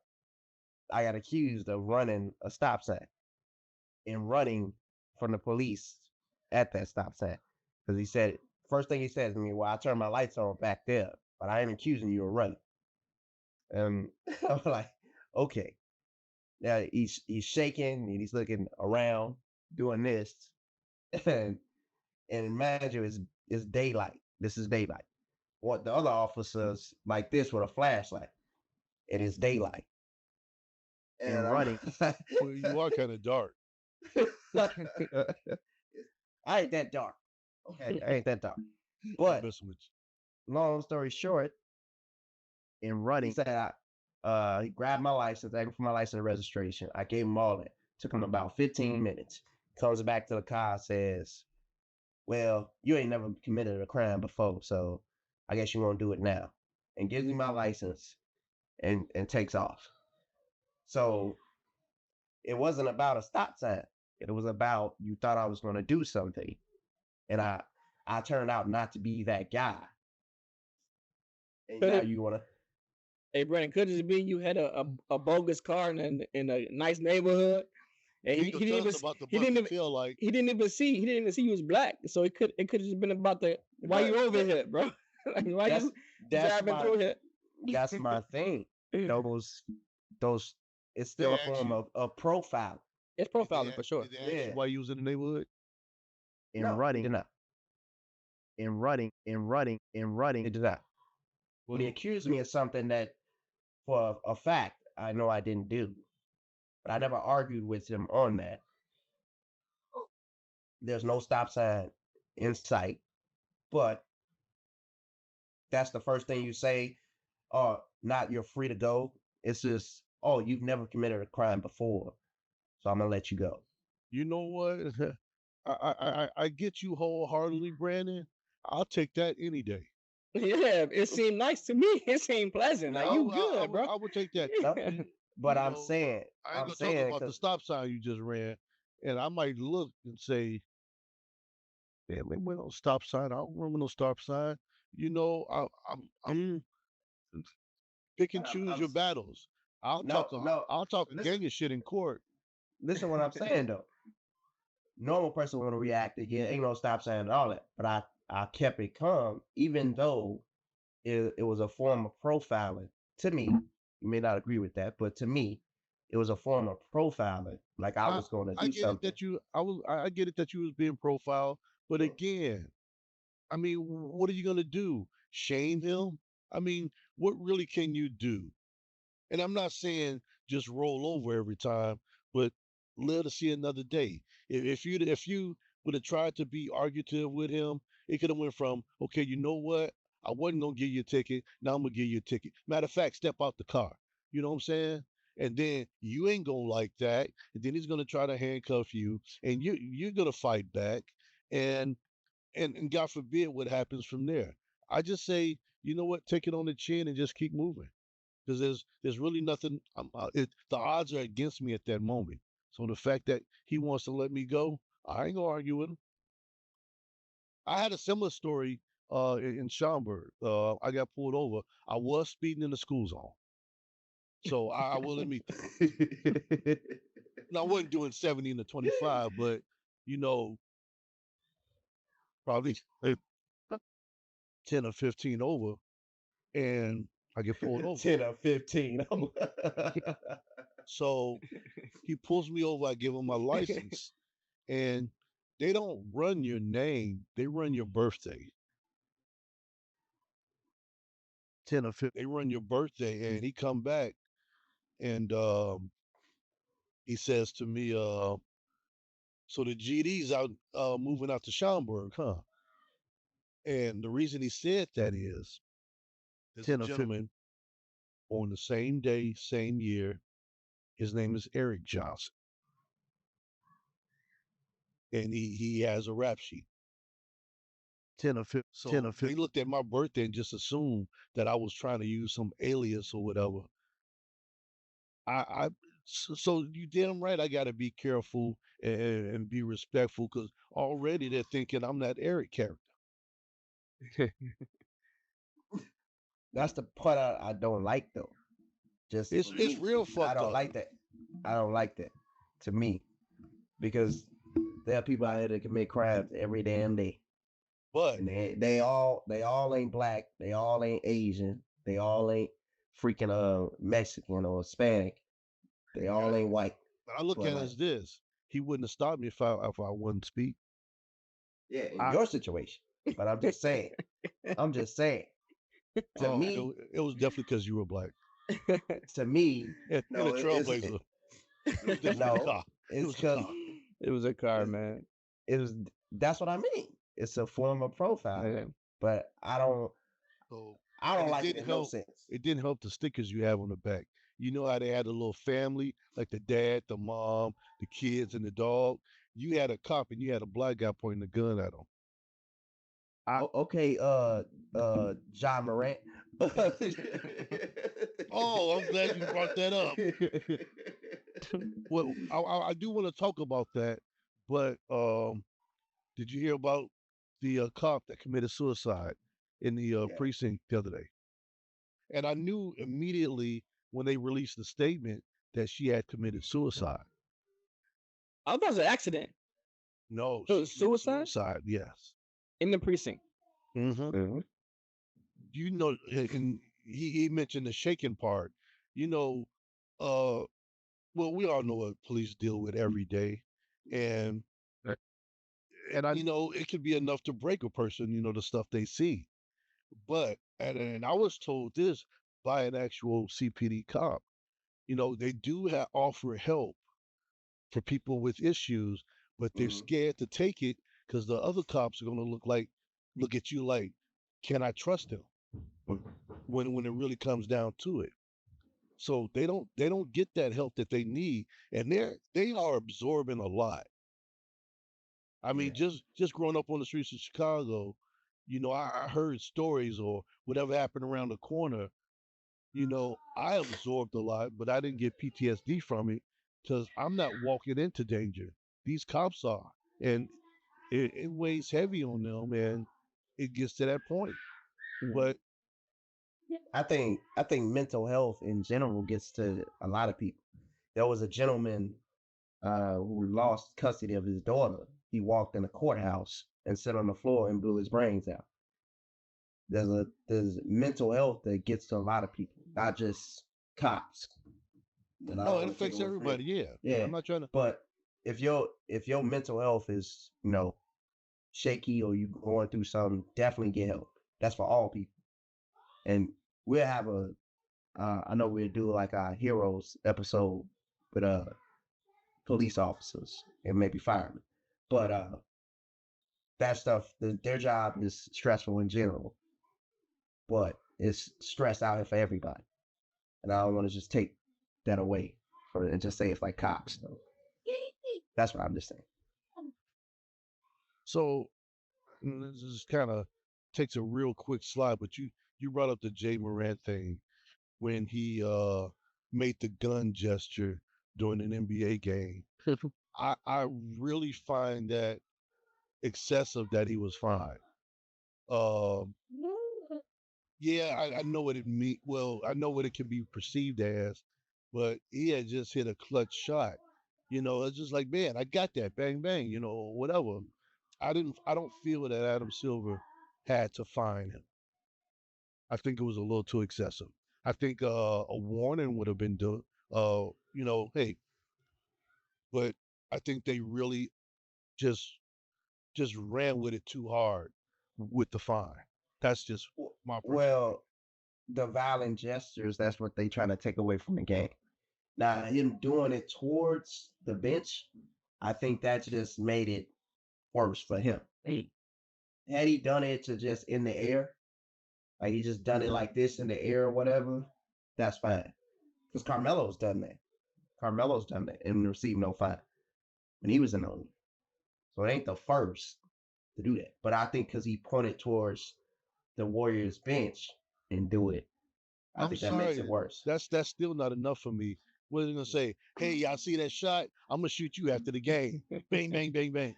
I got accused of running a stop sign and running from the police at that stop sign. Because he said, first thing he said to me, well, I turned my lights on back there, but I ain't accusing you of running. And I'm like, okay. Now he's shaking and he's looking around doing this. And imagine it's daylight. This is daylight. What the other officers like this with a flashlight. It is daylight. And running. Well, you are kind of dark. I ain't that dark. Okay, I ain't that dark. But long story short, in running, he said he grabbed my license, asked for my license and registration. I gave him all that. Took him about 15 minutes. Comes back to the car, says, well, you ain't never committed a crime before, so I guess you won't do it now. And gives me my license and takes off. So it wasn't about a stop sign. It was about you thought I was going to do something. And I turned out not to be that guy. And now you want to... Hey, Brandon, could it be you had a bogus car in a nice neighborhood? And he didn't even see you was black. So it could have just been about why you over here, bro? Like, why you driving through here? That's my thing. Those it's still a form of profiling. It's Did they, profiling for sure. did they ask Yeah. you why you was in the neighborhood? In No, running, it did not. it did not. He Well, accused me of something that, for a fact, I know I didn't do. But I never argued with him on that. There's no stop sign in sight. But that's the first thing you say. Not you're free to go. It's just, oh, you've never committed a crime before, so I'm gonna let you go. you know what? I get you wholeheartedly, Brandon. I'll take that any day. Yeah, it seemed nice to me. It seemed pleasant. Like you good, bro. I would take that. No, You but you I'm know, saying, I ain't I'm gonna talk saying, about the because stop sign you just ran, and I might look and say, "Man, we went on stop sign. I don't remember no stop sign." You know, I'm pick and choose I'm your battles. no, no. I'll talk a Listen, gang of shit in court. listen what I'm saying though. Normal person would have reacted, yeah, ain't no stop sign and all that. But I kept it calm, even though it was a form of profiling to me. You may not agree with that, but to me, it was a form of profiling. Like I I was going to I do get it something. that I get it that you was being profiled, but again, I mean, what are you gonna do? Shame him? I mean, what really can you do? And I'm not saying just roll over every time, but live to see another day. If you would have tried to be argumentative with him, it could have went from, okay, you know what? I wasn't gonna give you a ticket. Now I'm gonna give you a ticket. Matter of fact, step out the car. You know what I'm saying? And then you ain't gonna like that. And then he's gonna try to handcuff you, and you're gonna fight back. And and God forbid what happens from there. I just say, you know what? Take it on the chin and just keep moving because there's really nothing. The odds are against me at that moment. So the fact that he wants to let me go, I ain't gonna argue with him. I had a similar story in Schaumburg. I got pulled over. I was speeding in the school zone, so I will admit that. Now I wasn't doing 70 to 25, but you know, probably 10 or 15 over, and I get pulled over. 10 or 15. So he pulls me over. I give him my license, and they don't run your name; they run your birthday. 10 or 15, they run your birthday, and he come back and he says to me, "So the GD's out moving out to Schaumburg, huh?" And the reason he said that is there's 10 a gentleman on the same day, same year. His name is Eric Johnson, and he has a rap sheet. 10 or 15. So 10 or 15. They looked at my birthday and just assumed that I was trying to use some alias or whatever. So you damn right I got to be careful and be respectful because already they're thinking I'm that Eric character. That's the part I don't like though. Just It's real I fucked don't up. like that. I don't like that. To me, because there are people out here that commit crimes every damn day, But and they all ain't black. They all ain't Asian. They all ain't freaking Mexican or Hispanic. They all ain't white. I look But at it like, as this: he wouldn't have stopped me if I wouldn't speak. yeah, in your situation. But I'm just saying. I'm just saying. To me, it was definitely because you were black to me, and a no, trailblazer. It was definitely a no, car. It it's was a because car. It was a car, it's, man. it was. That's what I mean. It's a form of profile, Yeah. but So I and don't it like it didn't in no help. sense. It didn't help the stickers you have on the back. You know how they had a little family, like the dad, the mom, the kids, and the dog. You had a cop and you had a black guy pointing a gun at him. Okay, John Morant. Oh, I'm glad you brought that up. Well, I do want to talk about that, but did you hear about the cop that committed suicide in the Yeah. precinct the other day? And I knew immediately when they released the statement that she had committed suicide. I thought it was an accident. No, So she committed suicide suicide. Yes. in the precinct. Mm-hmm. You know, and he mentioned the shaking part. You know, uh, well, we all know what police deal with every day, and you know, it can be enough to break a person, you know, the stuff they see. But and I was told this by an actual CPD cop. You know, they do offer help for people with issues, but they're Mhm. scared to take it because the other cops are going to look at you like, can I trust him? When it really comes down to it. So they don't get that help that they need, and they are absorbing a lot. I Yeah. mean, just growing up on the streets of Chicago, you know, I heard stories or whatever happened around the corner. You know, I absorbed a lot, but I didn't get PTSD from it because I'm not walking into danger. These cops are, and it weighs heavy on them, and it gets to that point. Yeah. But I think mental health in general gets to a lot of people. There was a gentleman who lost custody of his daughter. He walked in the courthouse and sat on the floor and blew his brains out. There's mental health that gets to a lot of people, not just cops. And I no, don't it want to take affects away from him. everybody. Yeah, Yeah, I'm not trying to. but if your mental health is shaky or you going through something, definitely get help. That's for all people. And we'll have I know we'll do like our heroes episode with police officers and maybe firemen, but that stuff, their job is stressful in general, but it's stress out here for everybody. And I don't want to just take that away from it and just say it's like cops. So that's what I'm just saying. So this is kind of takes a real quick slide, but you brought up the Jay Morant thing when he made the gun gesture during an NBA game. I really find that excessive that he was fined. Um, yeah, I know what it mean. Well, I know what it can be perceived as, but he had just hit a clutch shot. You know, it's just like, man, I got that, bang bang. You know, whatever. I don't feel that Adam Silver had to fine him. I think it was a little too excessive. I think a warning would have been done. You know, hey, but I think they really just ran with it too hard with the fine. That's just my perspective. Well, the violent gestures, that's what they trying to take away from the game. Now, him doing it towards the bench, I think that just made it worse for him. Had he done it to just in the air, like he just done it like this in the air or whatever, that's fine. Because Carmelo's done that. Carmelo's done that and received no fine when he was in the league. So it ain't the first to do that. But I think because he pointed towards the Warriors bench and do it, I I'm think that makes it sorry, worse. that's still not enough for me. What are they gonna say? Hey, y'all see that shot? I'm gonna shoot you after the game. Bang, bang, bang, bang.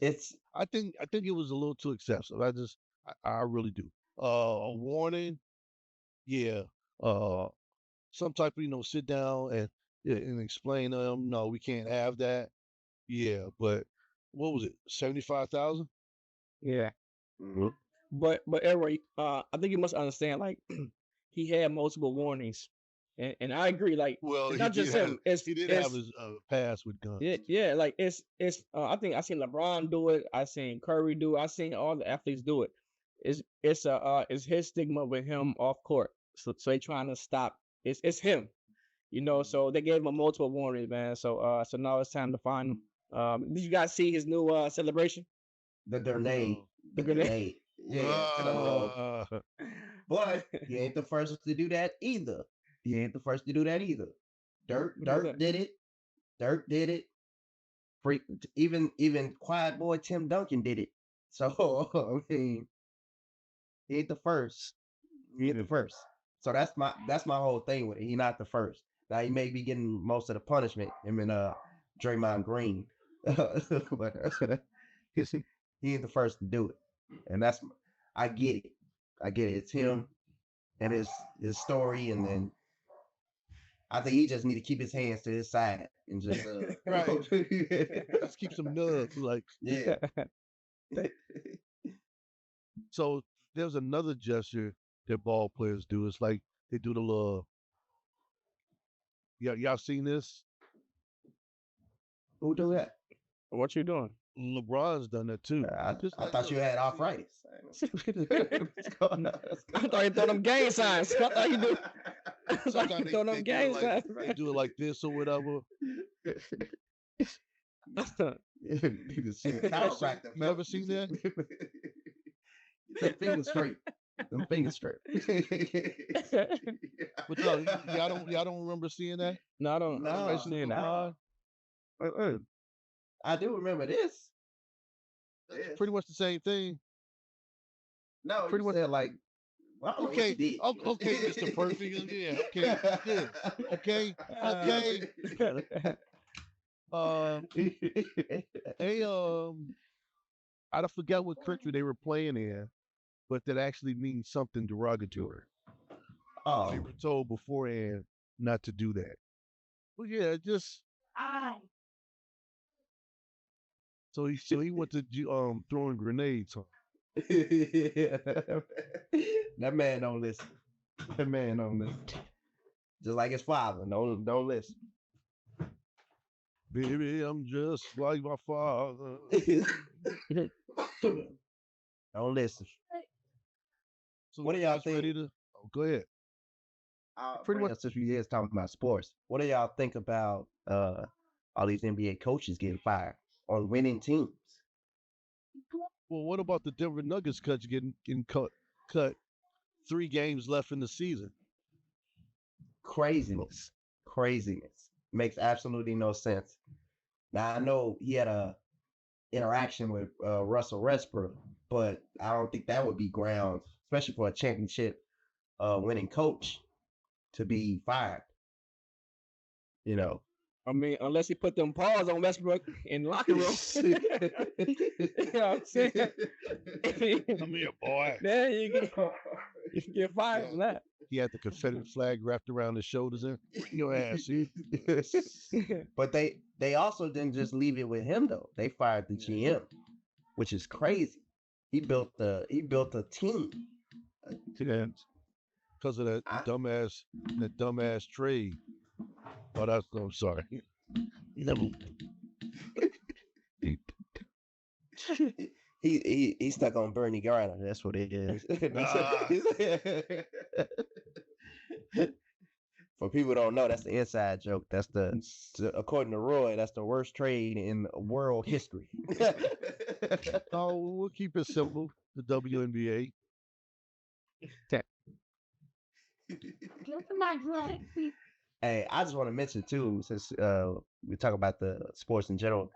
It's I think it was a little too excessive. I really do. A warning, yeah. Uh, some type of sit down and explain to them. No, we can't have that. Yeah, but what was it? 75,000? Yeah. mhm. But anyway, I think you must understand, like, he had multiple warnings, and I agree. Like, Well, it's not just him. he did have It's his pass with guns. yeah. Like it's. I think I seen LeBron do it. I seen Curry do it. I seen all the athletes do it. It's his stigma with him off court. So they trying to stop. It's him. So they gave him multiple warnings, man. So now it's time to find him. Did you guys see his new celebration? The grenade, No. The the grenade. grenade. Yeah, Uh, but he ain't the first to do that either. He ain't the first to do that either. Dirk did it. Dirk did it. Freak, even Quiet Boy Tim Duncan did it. So I mean, he ain't the first. He ain't the first. So that's my whole thing with it. He not the first. Now he may be getting most of the punishment. Him and Draymond Green, but he ain't the first to do it. And I get it. I get it. It's him and his story, and then I think he just need to keep his hands to his side and just right. Just keep some nugs. Like, yeah. so there's another gesture that ball players do. It's like they do the little Y'all seen this? Who do that? What you doing? LeBron's done that too. I Just I like, thought look, you had arthritis. What's going on? I thought you throw them gang signs. I thought you do. I thought sometimes you throw they them do it gang like signs, they do it like this or whatever. bro. Nigga, shit, chiropractor. Never seen that? Them fingers straight. Them fingers straight. But y'all don't remember seeing that? No, I don't. No. Affirmations seen of that. LeBron? I do remember this. It's pretty much the same thing. No, pretty you much- said like, well, I don't know what Okay, you did. okay, Mr. Perfect. Yeah, okay, yeah, okay, okay. They I don't forget what country they were playing in, but that actually means something derogatory. Oh, They were told beforehand not to do that. Well, yeah, just so he went to throwing grenades. Huh? that man don't listen. That man don't listen. Just like his father, don't listen. Baby, I'm just like my father. Don't listen. So What do y'all guys ready think? to? Oh, go ahead. Pretty much, since we is talking about sports, what do y'all think about all these NBA coaches getting fired on winning teams? Well, what about the Denver Nuggets cuts getting cut 3 games left in the season? Craziness. Makes absolutely no sense. Now I know he had a interaction with Russell Westbrook, but I don't think that would be grounds, especially for a championship winning coach, to be fired. You know. I mean, unless he put them paws on Westbrook in the locker room. You know what I'm saying? Come here, boy. Then you can get fired from that. He had the Confederate flag wrapped around his shoulders and bring your ass here. But they also didn't just leave it with him though. They fired the GM, which is crazy. He built a team. Because of that dumbass trade. Oh, I'm sorry. Never. He stuck on Bernie Garner. That's what it is. For people who don't know, that's the inside joke. That's according to Roy, that's the worst trade in world history. Oh, we'll keep it simple. The WNBA. Hey, I just want to mention too, since we talk about the sports in general,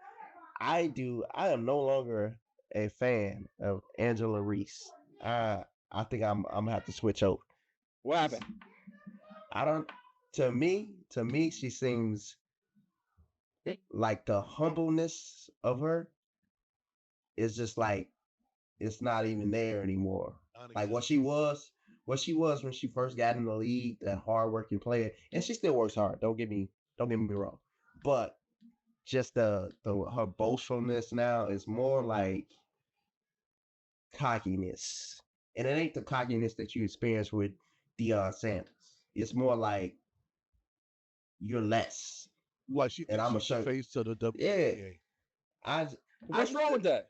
I am no longer a fan of Angela Reese. I think I'm gonna have to switch over. What happened? I don't. To me, she seems like the humbleness of her is just like it's not even there anymore. Like what she was when she first got in the league, that hardworking player, and she still works hard. Don't get me wrong, but just the her boastfulness now is more like cockiness, and it ain't the cockiness that you experience with Deion Sanders. It's more like you're less. Like she And I'm she's the show. face to the WNBA. Yeah, What's wrong with that?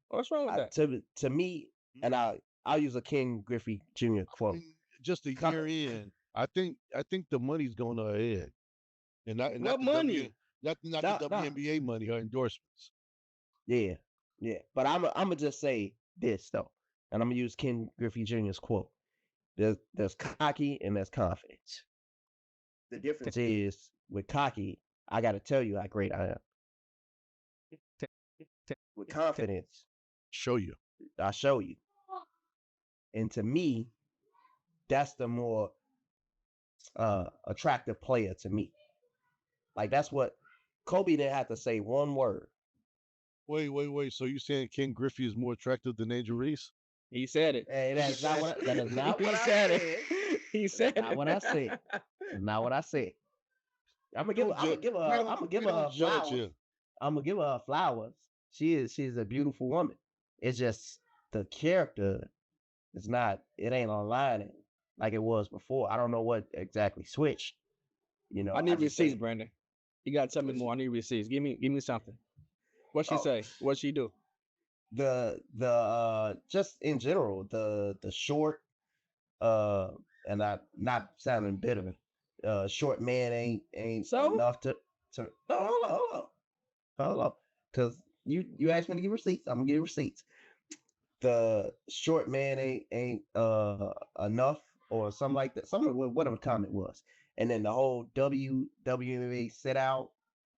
What's wrong with that? To me, and I'll use a King Griffey Jr. I quote. mean, just a year in, I think the money's going to her head, and not What the money? not the WNBA money, her endorsements. Yeah. But I'm gonna just say this though, and I'm gonna use Ken Griffey Jr.'s quote. There's cocky and there's confidence. The difference is with cocky, I got to tell you how great I am. With confidence, Show you. I show you. And to me, that's the more attractive player to me. Like that's what Kobe didn't have to say one word. Wait. So you saying Ken Griffey is more attractive than Angel Reese? He said it. Hey, that is not what He I said said. it. He said Not it. what I said. Not what I said. I'm gonna give her flowers. I'm gonna give her flowers. She's a beautiful woman. It's just the character it ain't online like it was before. I don't know what exactly switched. You know, I I need just receipts, think Brandon. You gotta tell me what more. I need receipts. Give me something. What she oh say? What she do? the just in general the short uh and I not sounding bitter, short man ain't So enough to no, hold on, because you asked me to give receipts. I'm gonna give receipts. The short man ain't enough or something like that. Something whatever the comment was, and then the whole WWA set out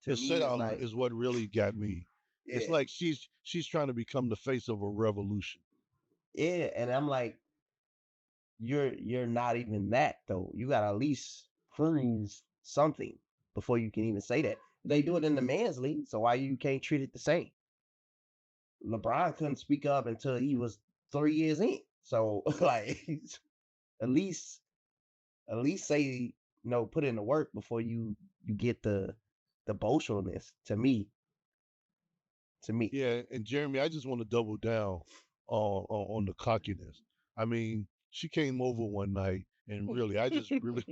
to The me sit is down like is what really got me. It's yeah, like she's trying to become the face of a revolution. yeah, and I'm like you're not even that though. You gotta at least prove something before you can even say that. They do it in the men's league, so why you can't treat it the same? LeBron couldn't speak up until he was 3 years in. So like at least say no, put in the work before you get the boastfulness to me. Yeah, and Jeremy, I just want to double down on the cockiness. I mean, she came over one night, and really, I just really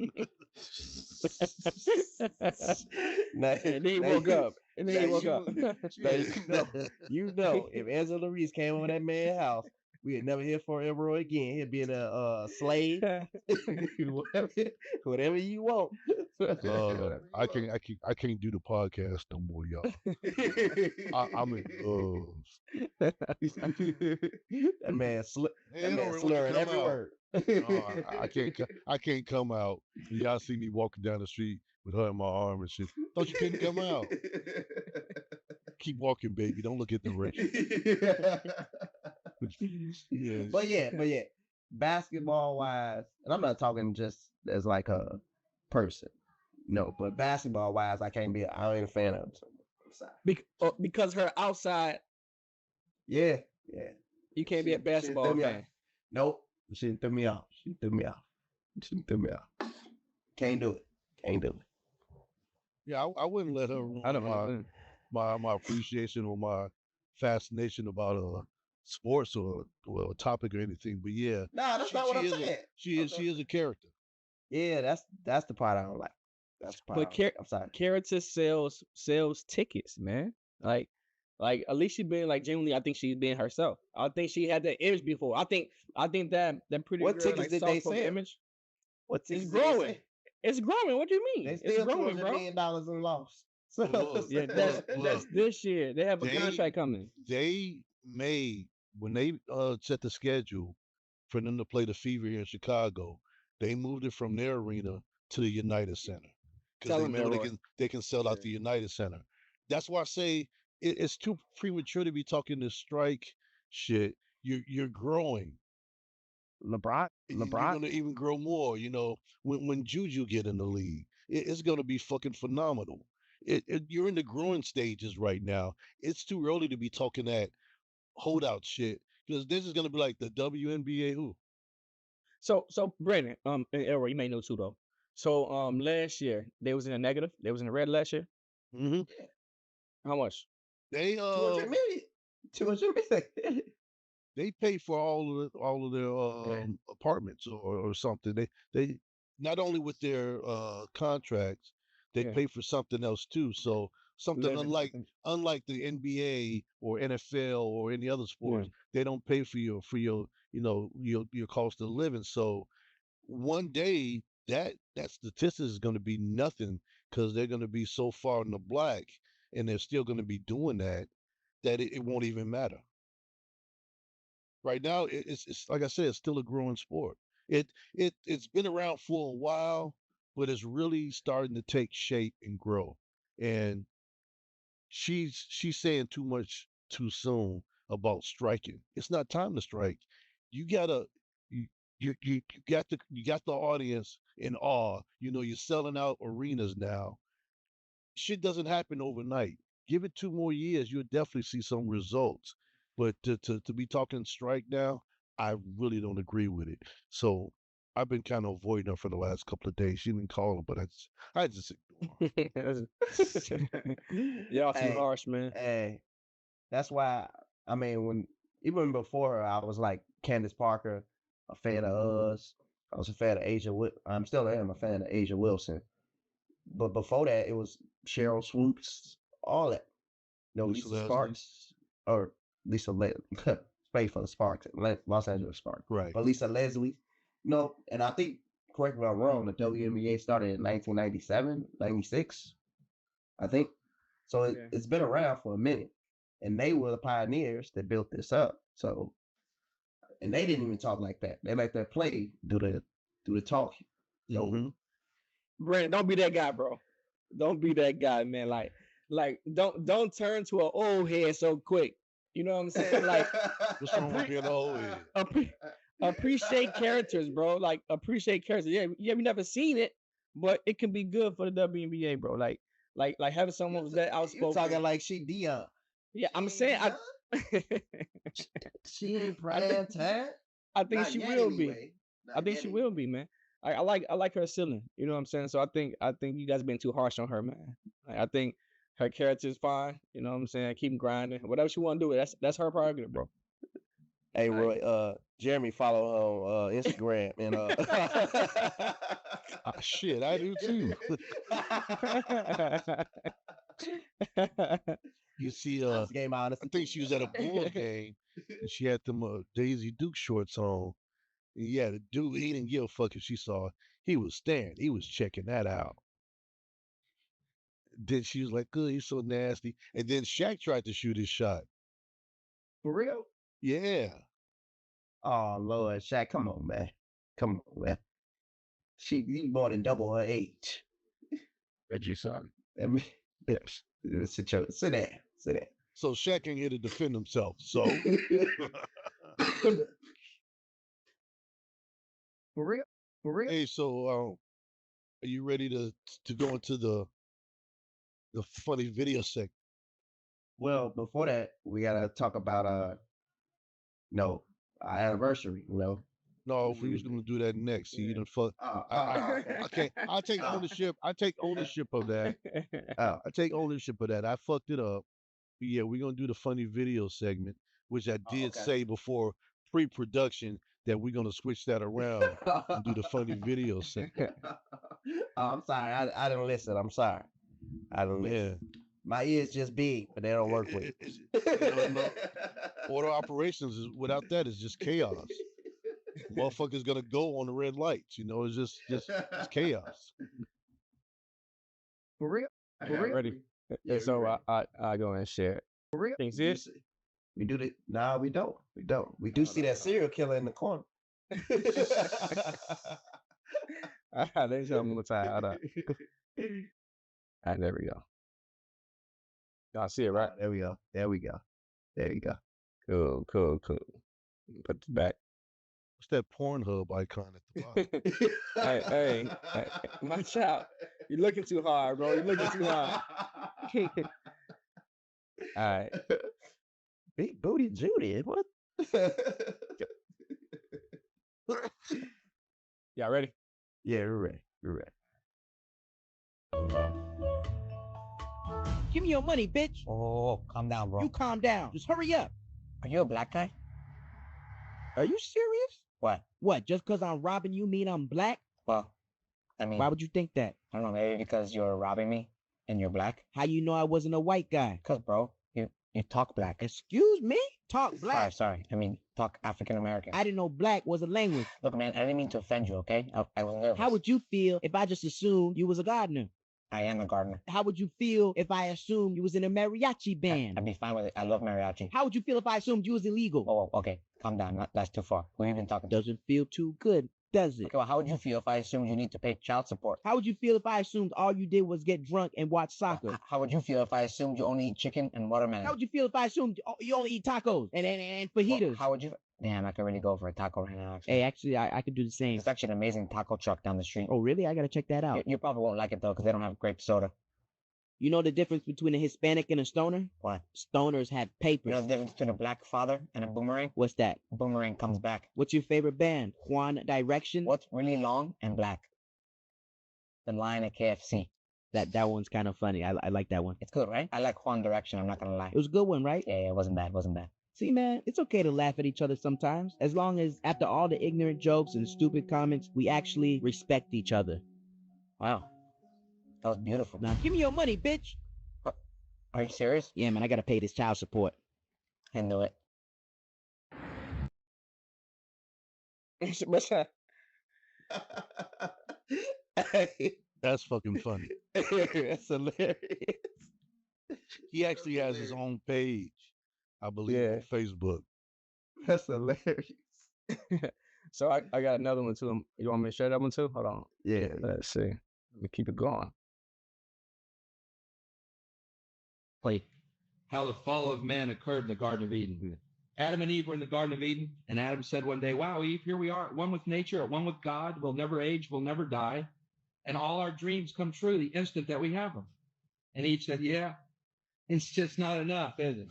now, and then he now, woke up. And then now he woke up. now you know, if Angela Reese came over that man's house, we'd never hear from Elroy again. He'd be a slave, whatever, whatever you want. I can't do the podcast no more, y'all. I'm in that man, Hey, that I man don't really want to slurring come every out. word. I can't come out. And y'all see me walking down the street with her in my arm and shit. Thought you couldn't come out. Keep walking, baby. Don't look at the direction. Yeah. But yeah, basketball wise, and I'm not talking just as like a person, no, but basketball wise, I ain't a fan of it. So, Because her outside, yeah, yeah. you can't be a She threw basketball me off. fan. Nope, she threw me off. She threw me off. She threw me off. Can't do it. Can't do it. Yeah, I wouldn't let her I ruin don't understand. my appreciation or my fascination about sports or a topic or anything. But yeah, Nah, that's not what I'm is a saying. she is a character. Yeah, that's the part I don't like. That's the part I But don't like. I'm sorry. character sells tickets, man. Like at least she been like genuinely. I think she's being herself. I think she had that image before. I think that pretty What girl tickets like did they soft folk sell? image. What It's tickets did they growing. sell? It's growing. What do you They mean? It's still growing, $200 bro. million in loss. So, Yeah, Look, that's this year. They have a they contract coming. they made when they set the schedule for them to play the Fever here in Chicago, they moved it from their arena to the United Center because Tell they them, know Elroy. they can sell out yeah. the United Center. That's why I say it's too premature to be talking this strike shit. You're growing. You're LeBron, gonna even grow more. You know, when Juju get in the league, it's gonna be fucking phenomenal. You're in the growing stages right now. It's too early to be talking that holdout shit because this is gonna be like the WNBA. Who? So Brandon, and Elroy, you may know too though. So last year they was in a negative. They was in the red last year. Hmm. How much? They 200 million. 200 million. they pay for all of their Yeah. apartments or something. They not only with their contracts, they Yeah. pay for something else too. So something Living. unlike the NBA or NFL or any other Yeah. sports, they don't pay for your your cost of living. So one day that statistic is going to be nothing because they're going to be so far in the black and they're still going to be doing that it won't even matter. Right now it's like I said, it's still a growing sport. It's been around for a while, but it's really starting to take shape and grow. And she's saying too much too soon about striking. It's not time to strike. You gotta you you got the audience in awe. You know, you're selling out arenas now. Shit doesn't happen overnight. Give it 2 more years, you'll definitely see some results. But to be talking strike now, I really don't agree with it. So I've been kind of avoiding her for the last couple of days. She didn't call her, but I just ignore Y'all too Hey, harsh, man. hey, that's why I mean when even before her, I was like Candace Parker, a fan of us. I was a fan of I'm still am a fan of Asia Wilson. but before that, it was Cheryl Swoops, all that. You know, Lisa Lisa Leslie. Sparks, or Lisa Spade for the Sparks, Los Angeles Sparks. Right. But Lisa Leslie, you know, and I think, correct me if I'm wrong, the WNBA started in 1997, 96, I think. So it's been around for a minute. And they were the pioneers that built this up. So, and they didn't even talk like that. They let that play do the talking. So, Mhm. Brandon, don't be that guy, bro. Don't be that guy, man. Like don't turn to an old head so quick. You know what I'm saying? Like What's wrong with being old head? appreciate characters, bro. Like appreciate characters. Yeah, we never seen it, but it can be good for the WNBA, bro. Like having someone was that you outspoken. talking like she Dion. Yeah, I'm saying she ain't prime time. I think Not she yet will be. anyway. I think she will be, man. I like her ceiling. You know what I'm saying? So I think you guys been too harsh on her, man. Like, I think her character is fine. You know what I'm saying? Keep grinding. Whatever she want to do, that's her prerogative, bro. Hey Roy, Jeremy follow her on Instagram and Shit, I do too. You see, game I honestly. think she was at a Bulls game and she had them Daisy Duke shorts on. And yeah, the dude, he didn't give a fuck if she saw it. He was staring. He was checking that out. Then she was like, good, he's so nasty. And then Shaq tried to shoot his shot. For real? Yeah. Oh Lord, Shaq, come on, man. Come on, man. You more than double her age. Reggie, son. I mean, sit down. Sit down. So Shaq ain't here to defend himself. So For real? hey, so are you ready to go into the funny video segment? Well, before that, we gotta talk about our anniversary, No, if we was gonna do that next, see, you done fuck. I can't. I take ownership. I take ownership of that. I take ownership of that. I fucked it up. But yeah, we're gonna do the funny video segment, which I did say before pre-production that we're gonna switch that around and do the funny video segment. I'm sorry, I didn't listen. I'm sorry. I didn't listen. My ears just big, but they don't work with it. Order operations is without that is just chaos. Motherfuckers gonna go on the red lights. It's just chaos. For real? Ready? Yeah, so I go and share it. For real? Things this? We do that? No, we don't. We do see that serial killer in the corner. Let me show them one time. Hold on. All right, there we go. Y'all see it, right? There we go. Cool. Put it back. What's that Pornhub icon at the bottom? hey, watch out. You're looking too hard, bro. You're looking too hard. All right. Big booty Judy. What? Y'all ready? Yeah, we're ready. Give me your money, bitch. Oh, calm down, bro. You calm down. Just hurry up. Are you a black guy? Are you serious? What? What? Just because I'm robbing you mean I'm black? Well, I mean, Why would you think that? I don't know, maybe because you're robbing me and you're black? How you know I wasn't a white guy? Because, bro, you talk black. Excuse me? Talk black. Sorry. I mean, talk African American. I didn't know black was a language. Look, man, I didn't mean to offend you, okay? I was nervous. How would you feel if I just assumed you was a gardener? I am a gardener. How would you feel if I assumed you was in a mariachi band? I'd be fine with it. I love mariachi. How would you feel if I assumed you was illegal? Oh, okay. Calm down. That's too far. Who have you been talking to? Doesn't feel too good, does it? Okay, well, how would you feel if I assumed you need to pay child support? How would you feel if I assumed all you did was get drunk and watch soccer? How would you feel if I assumed you only eat chicken and watermelon? How would you feel if I assumed you only eat tacos and fajitas? Well, how would you... Damn, I could really go for a taco right now, actually. Hey, actually, I could do the same. There's actually an amazing taco truck down the street. Oh, really? I gotta check that out. You probably won't like it, though, because they don't have grape soda. You know the difference between a Hispanic and a stoner? What? Stoners have papers. You know the difference between a black father and a boomerang? What's that? Boomerang comes back. What's your favorite band? One Direction? What's really long and black? The line at KFC. That one's kind of funny. I like that one. It's good, right? I like One Direction, I'm not gonna lie. It was a good one, right? Yeah, it wasn't bad. See, man, it's okay to laugh at each other sometimes, as long as after all the ignorant jokes and stupid comments, we actually respect each other. Wow. That was beautiful. Now give me your money, bitch. Are you serious? Yeah, man, I gotta pay this child support. I knew it. What's that? Hey, That's fucking funny. that's hilarious. He actually has his own page, I believe, Yeah. on Facebook. That's hilarious. So I got another one too. You want me to share that one too? Hold on. Yeah. Let's see. Let me keep it going. Play. How the fall of man occurred in the Garden of Eden. Adam and Eve were in the Garden of Eden, and Adam said one day, "Wow, Eve, here we are, at one with nature, at one with God. We'll never age, we'll never die, and all our dreams come true the instant that we have them." And Eve said, "Yeah, it's just not enough, is it?"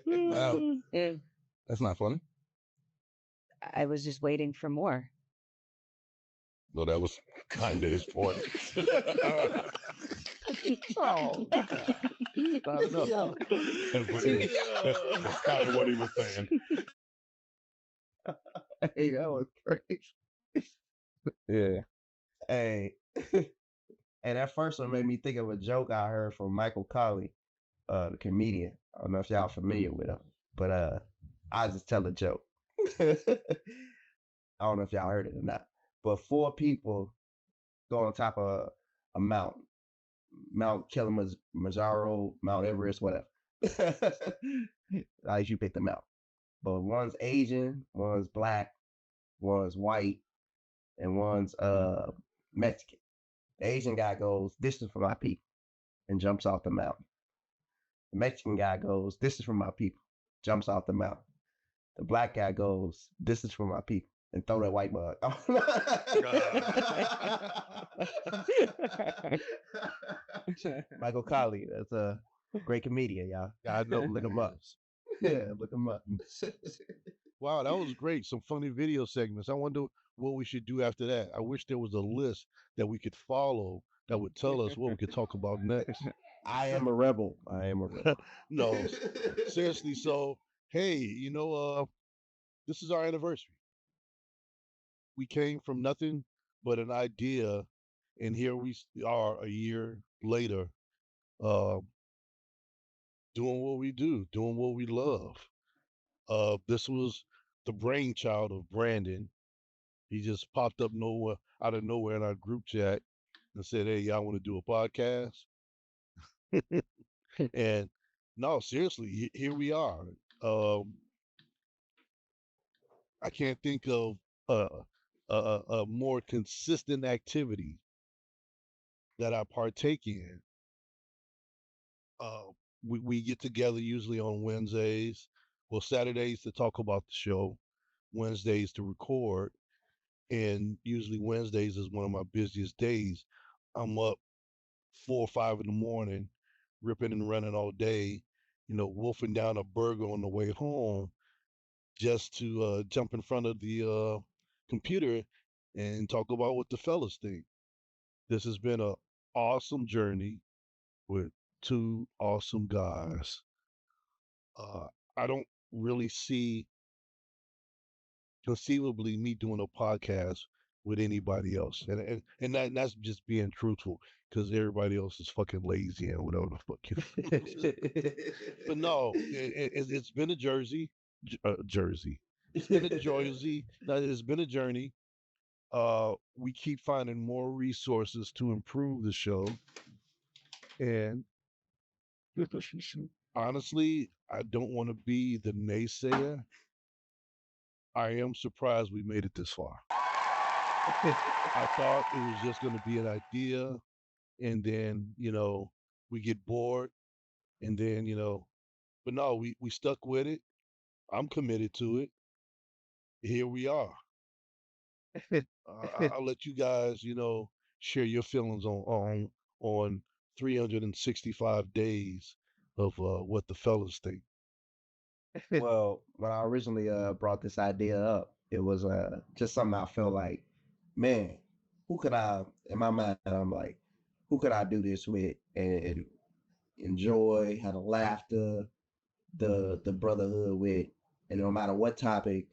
Wow. That's not funny. I was just waiting for more. No, that was kind of his point. Oh, Not enough. That's kind of what he was saying. Hey, that was crazy. yeah. Hey, and that first one made me think of a joke I heard from Michael Colley, the comedian. I don't know if y'all familiar with him, but I just tell a joke. I don't know if y'all heard it or not. But 4 people go on top of a mountain, Mount Kilimanjaro, Mount Everest, whatever. As you pick them out. But one's Asian, one's black, one's white, and one's Mexican. The Asian guy goes, "This is for my people," and jumps off the mountain. The Mexican guy goes, "This is for my people," jumps off the mountain. The black guy goes, "This is for my people," and throw that white mug. Michael Colley, that's a great comedian, y'all. I know. Look him up. Yeah, look him up. Wow, that was great. Some funny video segments. I wonder what we should do after that. I wish there was a list that we could follow that would tell us what we could talk about next. I am a rebel. I am a rebel. No, seriously. So, hey, this is our anniversary. We came from nothing but an idea, and here we are a year later, uh, doing what we do, doing what we love. This was the brainchild of Brandon. He just popped up nowhere out of nowhere in our group chat and said, "Hey, y'all want to do a podcast?" And no, seriously, here we are. Um, I can't think of a more consistent activity that I partake in. Uh, we get together usually on Wednesdays, well, Saturdays to talk about the show, Wednesdays to record, and usually Wednesdays is one of my busiest days. I'm up 4 or 5 in the morning, ripping and running all day, wolfing down a burger on the way home just to jump in front of the computer and talk about what the fellas think. This has been a awesome journey with 2 awesome guys. I don't really see conceivably me doing a podcast with anybody else, and that's just being truthful because everybody else is fucking lazy and whatever the fuck But no, it's been a Jersey. It's been a Jersey. No, it's been a journey. We keep finding more resources to improve the show, and honestly, I don't want to be the naysayer. I am surprised we made it this far. I thought it was just going to be an idea, and then we get bored, and then but no, we stuck with it. I'm committed to it. Here we are. I'll let you guys share your feelings on 365 days of what the fellas think. Well, when I originally brought this idea up, it was just something I felt like, man, who could I, in my mind, I'm like, who could I do this with and enjoy, have the laughter, the brotherhood with, and no matter what topic,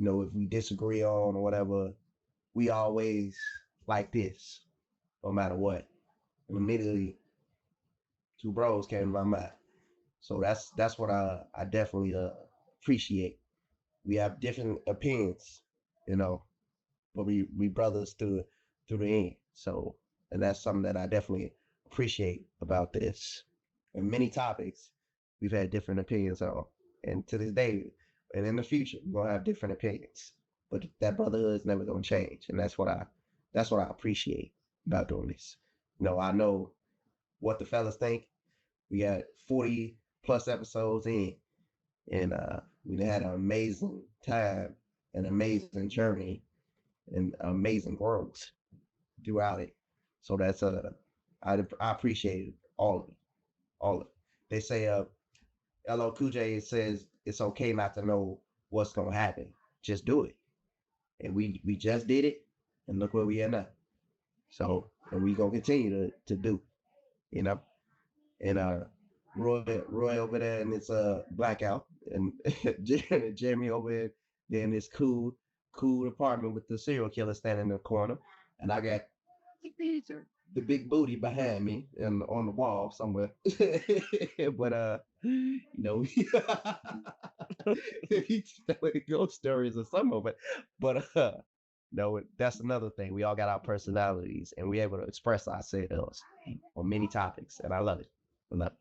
if we disagree on or whatever, we always like this, no matter what. And immediately, two bros came to my mind. So that's what I definitely appreciate. We have different opinions, you know, but we brothers through the end. So, and that's something that I definitely appreciate about this. And many topics we've had different opinions on, and to this day, and in the future, we're gonna have different opinions. But that brotherhood is never gonna change, and that's what I appreciate about doing this. I know what the fellas think. We got 40 plus episodes in, and we had an amazing time, an amazing journey, and amazing growth throughout it. So that's I appreciate all of it, all of it. They say LL Cool J says it's okay not to know what's gonna happen, just do it, and we just did it, and look where we are now. So and we gonna continue to do, you know, and Roy over there in this blackout, and Jeremy over there in this cool apartment with the serial killer standing in the corner, and I got the big booty behind me and on the wall somewhere. But he's telling ghost stories or something of it. But no, that's another thing. We all got our personalities, and we're able to express ourselves on many topics, and I love it. I love it.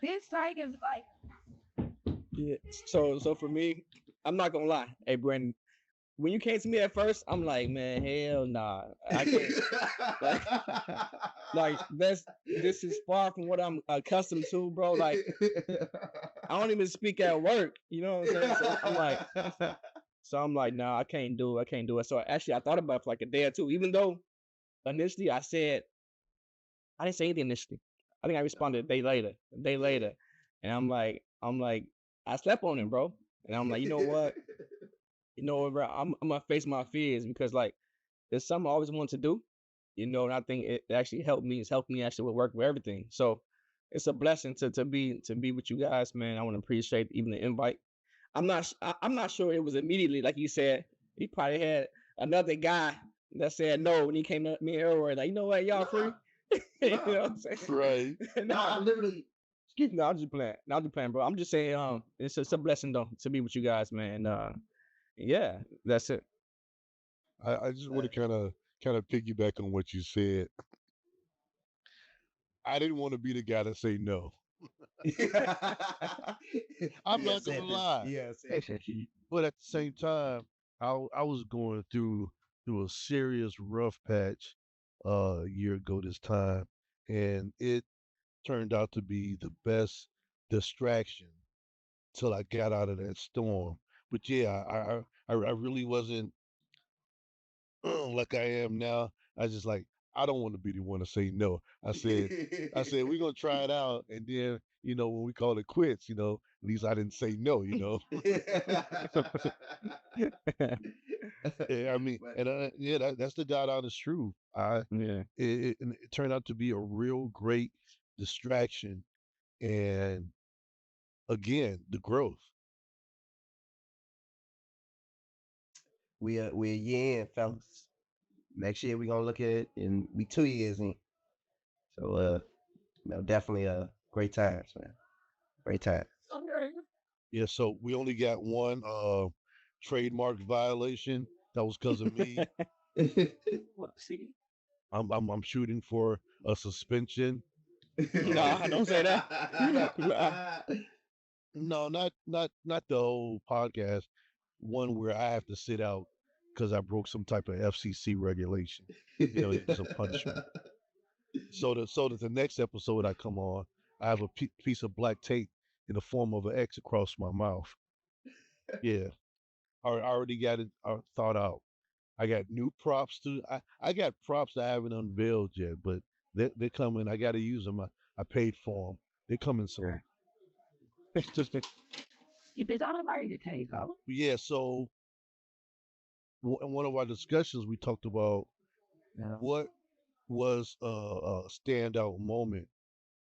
This like is like Yeah. So for me, I'm not gonna lie. Hey, Brandon, when you came to me at first, I'm like, man, hell nah, I can't. Like this is far from what I'm accustomed to, bro. Like I don't even speak at work. You know what I'm saying? So I'm like, nah, I can't do it. I can't do it. So actually, I thought about it for like a day or two. Even though initially I said I didn't say anything initially. I think I responded a day later. And I'm like, I slept on it, bro. And I'm like, you know what? Bro, I'm gonna face my fears because like it's something I always wanted to do, and I think it actually helped me. It's helped me actually with work with everything. So it's a blessing to be with you guys, man. I want to appreciate even the invite. I'm not sure it was immediately like you said. He probably had another guy that said no when he came to me and Errol, like, you know what, y'all free? You know what I'm saying? Right. No, I literally. No, I'm just playing. No, I'm just playing, bro. I'm just saying, it's a blessing though to be with you guys, man. Yeah, that's it. I just want to kind of piggyback on what you said. I didn't want to be the guy to say no. I'm not gonna lie. Yes. But at the same time, I was going through a serious rough patch a year ago this time, and it turned out to be the best distraction till I got out of that storm. But yeah, I really wasn't like I am now. I just like I don't want to be the one to say no. I said we're gonna try it out, and then when we call it quits, at least I didn't say no. Yeah, I mean, and yeah, that's the God honest truth. Yeah. It turned out to be a real great distraction, and again, the growth. We're a year in, fellas. Next year we're gonna look at it, and we 2 years in. So definitely great times, man. Great times. Yeah, so we only got one trademark violation. That was because of me. See? I'm shooting for a suspension. Nah, don't say that. No, not the whole podcast. One where I have to sit out because I broke some type of FCC regulation. It's a punishment. So that the next episode I come on, I have a piece of black tape in the form of an X across my mouth. Yeah, I already got it thought out. I got new props too. I got props I haven't unveiled yet, but they're coming. I got to use them. I paid for them. They're coming soon. you been on about your take off. Yeah. So in one of our discussions, we talked about what was a standout moment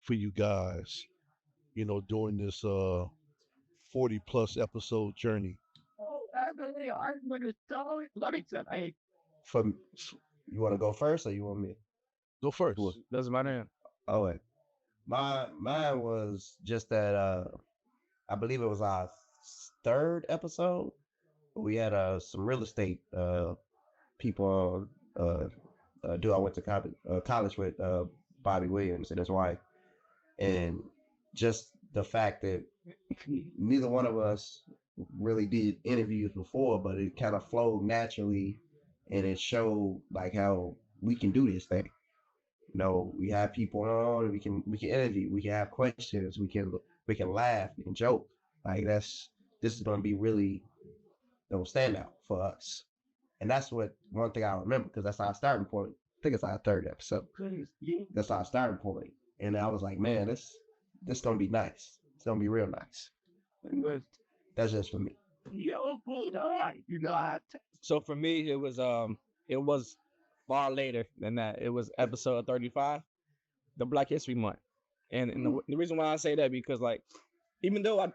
for you guys, during this 40 plus episode journey. Let me say, From you want to go first or you want me? Go first. Doesn't matter. Oh, wait. Mine was just that I believe it was our third episode. We had some real estate people do I went to college with Bobby Williams and his wife, and just the fact that neither one of us really did interviews before, but it kind of flowed naturally, and it showed like how we can do this thing. You know, we have people on, we can interview, we can have questions, we can laugh and joke. Like this is gonna be really standout for us. And that's what one thing I remember because that's our starting point. I think it's our third episode. That's our starting point. And I was like, man, this gonna be nice. It's gonna be real nice. That's just for me. So for me, it was far later than that. It was episode 35, the Black History Month, and the reason why I say that because like even though I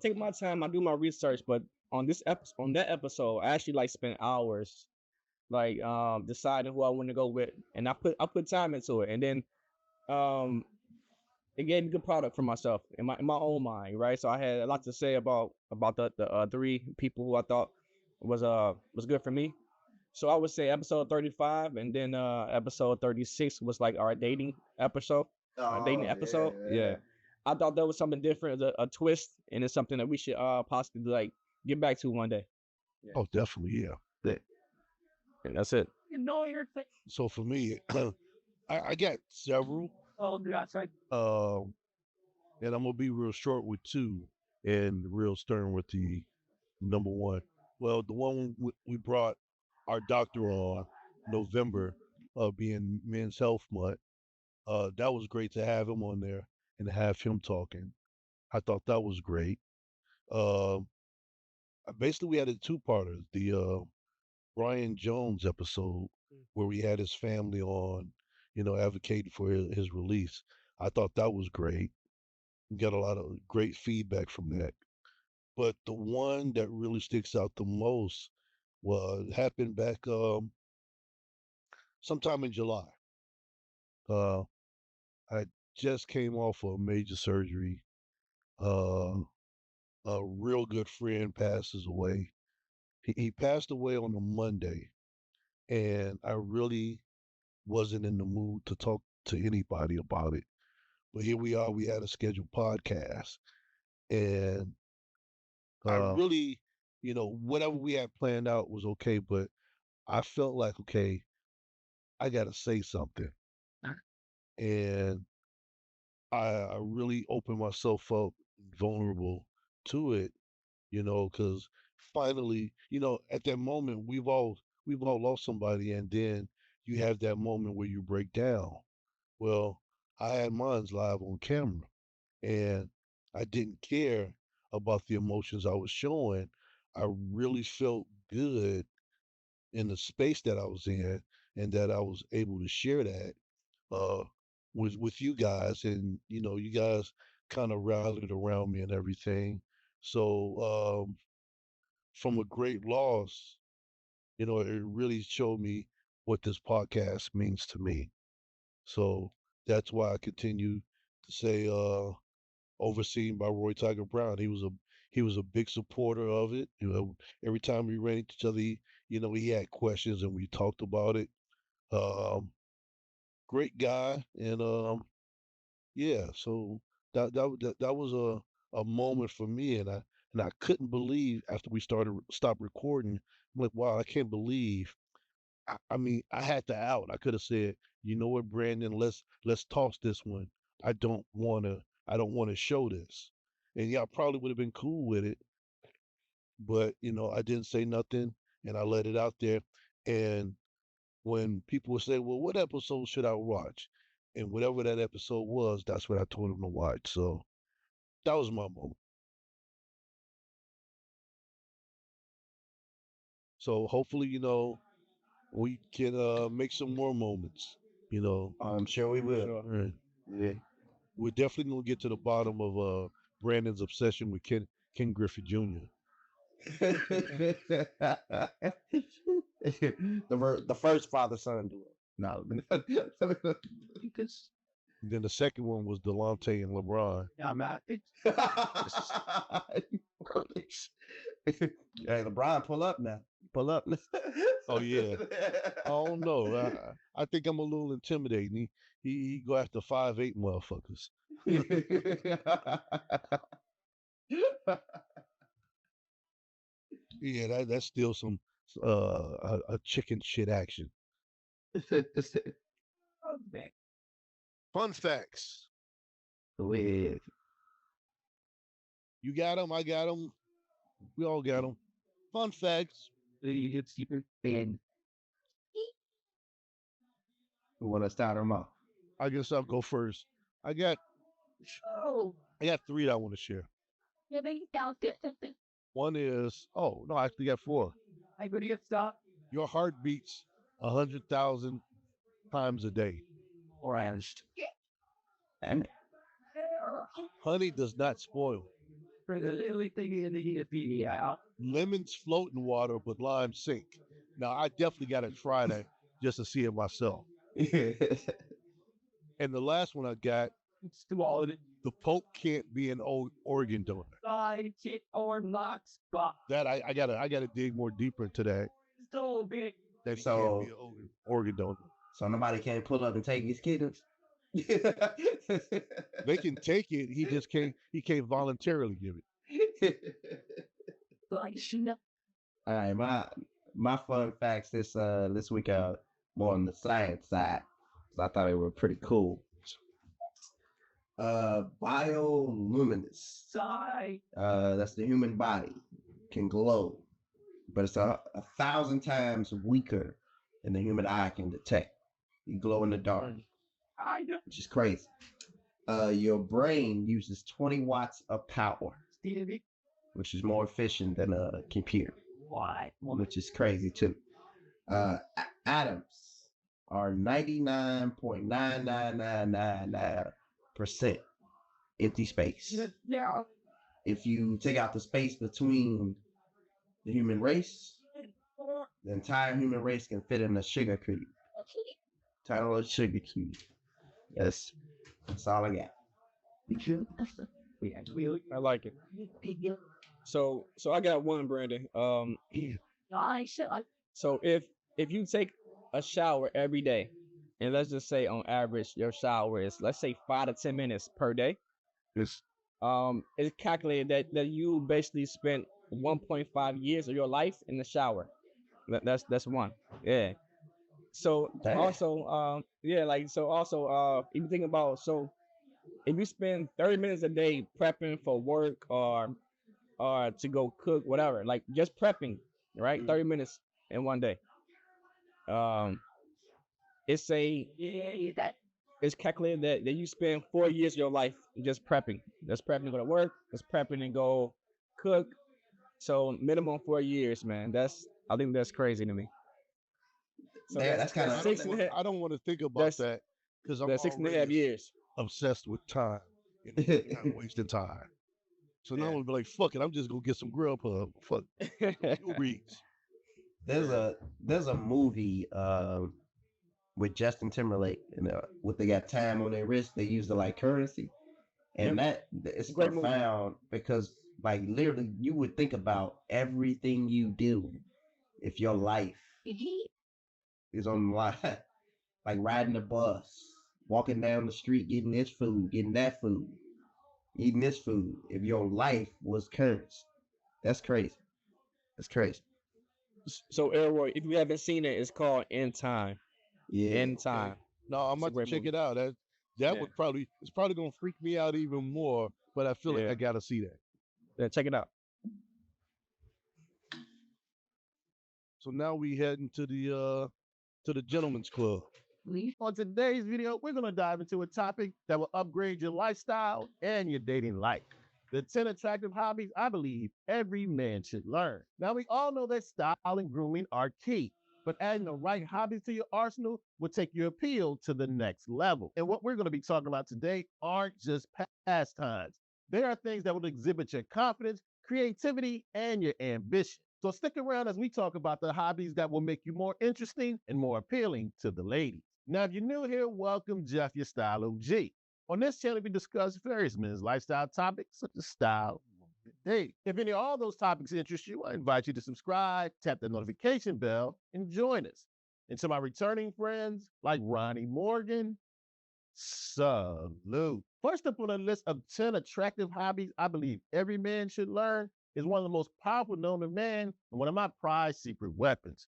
take my time, I do my research, but on that episode, I actually like spent hours like deciding who I want to go with, and I put time into it, and then um it gave me good product for myself in my own mind, right? So I had a lot to say about the three people who I thought was good for me. So I would say episode 35, and then episode 36 was like our dating episode, Yeah. I thought that was something different, a twist, and it's something that we should possibly like get back to one day. Oh, definitely, yeah. And that's it. So for me, I got several, and I'm gonna be real short with two, and real stern with the number one. Well, the one we brought our doctor on November, being Men's Health Month. That was great to have him on there and to have him talking. I thought that was great. Uh, Basically, we had a two-parter. The Brian Jones episode where we had his family on, advocating for his release. I thought that was great. We got a lot of great feedback from that. But the one that really sticks out the most happened back sometime in July. Uh, I just came off of a major surgery. Uh, a real good friend passes away. He passed away on a Monday, and I really wasn't in the mood to talk to anybody about it. But here we are. We had a scheduled podcast, and I really, whatever we had planned out was okay. But I felt like, okay, I got to say something, and I really opened myself up, vulnerable to it, because finally, at that moment, we've all lost somebody, and then you have that moment where you break down. Well, I had mine's live on camera, and I didn't care about the emotions I was showing. I really felt good in the space that I was in, and that I was able to share that uh, with you guys, and you guys kind of rallied around me and everything. So from a great loss, it really showed me what this podcast means to me. So that's why I continue to say, overseen by Roy Tiger Brown. He was a big supporter of it. Every time we ran into each other, he had questions and we talked about it. Um, Great guy, and yeah. So that was a moment for me, and I couldn't believe after we stopped recording. I'm like, wow, I can't believe. I mean, I had to out. I could have said, you know what, Brandon, let's toss this one. I don't wanna show this. And yeah, I probably would have been cool with it, but I didn't say nothing and I let it out there. And when people would say, well, what episode should I watch? And whatever that episode was, that's what I told them to watch. So that was my moment. So hopefully, we can make some more moments. I'm sure we will. Sure. Right. Yeah. We're definitely gonna get to the bottom of Brandon's obsession with Ken Griffey Jr. The first father-son duo. No. Because Then the second one was Delonte and LeBron. I'm out. Hey, LeBron, pull up now. Pull up. Oh yeah. I don't know. I think I'm a little intimidating. He go after 5'8" motherfuckers. Yeah, that's still some a chicken shit action. Okay. Fun facts. With You got them. I got them. We all got them. Fun facts. It's super thin. who want to start them off? I guess I'll go first. I got Oh, three that I want to share. yeah, they down there. One is I actually got four. I could get stopped. Your heart beats 100,000 times a day. Orange. And Honey does not spoil. For the little thing in the video. Lemons float in water, but limes sink. Now I definitely got to try that just to see it myself. And the last one I got, It's swallowed it. the Pope can't be an old organ donor. Side shit or not spot. That I gotta dig more deeper into that. So big. That he So- can't be an organ donor. so nobody can pull up and take his kittens. They can take it. He just can't. He can't voluntarily give it. Like shit. All right, my fun facts this week are more on the science side. So I thought they were pretty cool. Bioluminescence. Side. That's the human body can glow, but it's a 1,000 times weaker than the human eye can detect. You glow in the dark, I know. which is crazy. Your brain uses 20 watts of power, Stevie. which is more efficient than a computer, Why? which is crazy too. Atoms are 99.99999% empty space. Yeah. If you take out the space between the human race, the entire human race can fit in a sugar cube. Tiny little sugar cube. Yes, that's all I got. Yeah, really. I like it. So I got one, Brandon. I said, So if you take a shower every day, and let's just say on average your shower is, let's say, 5 to 10 minutes per day, It's it's calculated that you basically spent 1.5 years of your life in the shower. That's one. Yeah. So Damn. also, if you think about, so if you spend 30 minutes a day prepping for work or to go cook, whatever, like just prepping, right? 30 minutes in one day. It's it's calculated that you spend 4 years of your life just prepping. Just prepping to go to work, just prepping and go cook. So minimum 4 years, man. I think that's crazy to me. So Yeah, that's kinda- I six don't and a want, half. I don't want to think about That's- that because I'm That's 6.5 already years. obsessed with time. And not wasting time. So now I'm gonna be like, fuck it. I'm just gonna get some Grubhub. Fuck Uber Eats. There's a movie with Justin Timberlake and what they got time on their wrist. They use it like currency, and that it's Great movie. profound because like literally you would think about everything you do if your life is on the line, like riding the bus, walking down the street, getting this food, getting that food, eating this food. If your life was currency, that's crazy. That's crazy. So Elroy, if you haven't seen it, it's called In Time. Yeah. In Time. No, I'm It's a about to great check movie. it out. That Yeah. would it's probably gonna freak me out even more. But I feel like Yeah. I gotta see that. Yeah, check it out. So now we heading to the gentleman's club. On today's video, we're going to dive into a topic that will upgrade your lifestyle and your dating life. The 10 attractive hobbies I believe every man should learn. Now, we all know that style and grooming are key, but adding the right hobbies to your arsenal will take your appeal to the next level. And what we're going to be talking about today aren't just pastimes. They are things that will exhibit your confidence, creativity, and your ambition. So stick around as we talk about the hobbies that will make you more interesting and more appealing to the ladies. Now, if you're new here, welcome, Jeff, your style OG. On this channel, we discuss various men's lifestyle topics such as style, dating. If any of all those topics interest you, I invite you to subscribe, tap the notification bell, and join us. And to my returning friends like Ronnie Morgan, salute. First up on the list of 10 attractive hobbies I believe every man should learn is one of the most powerful known to man and one of my prized secret weapons.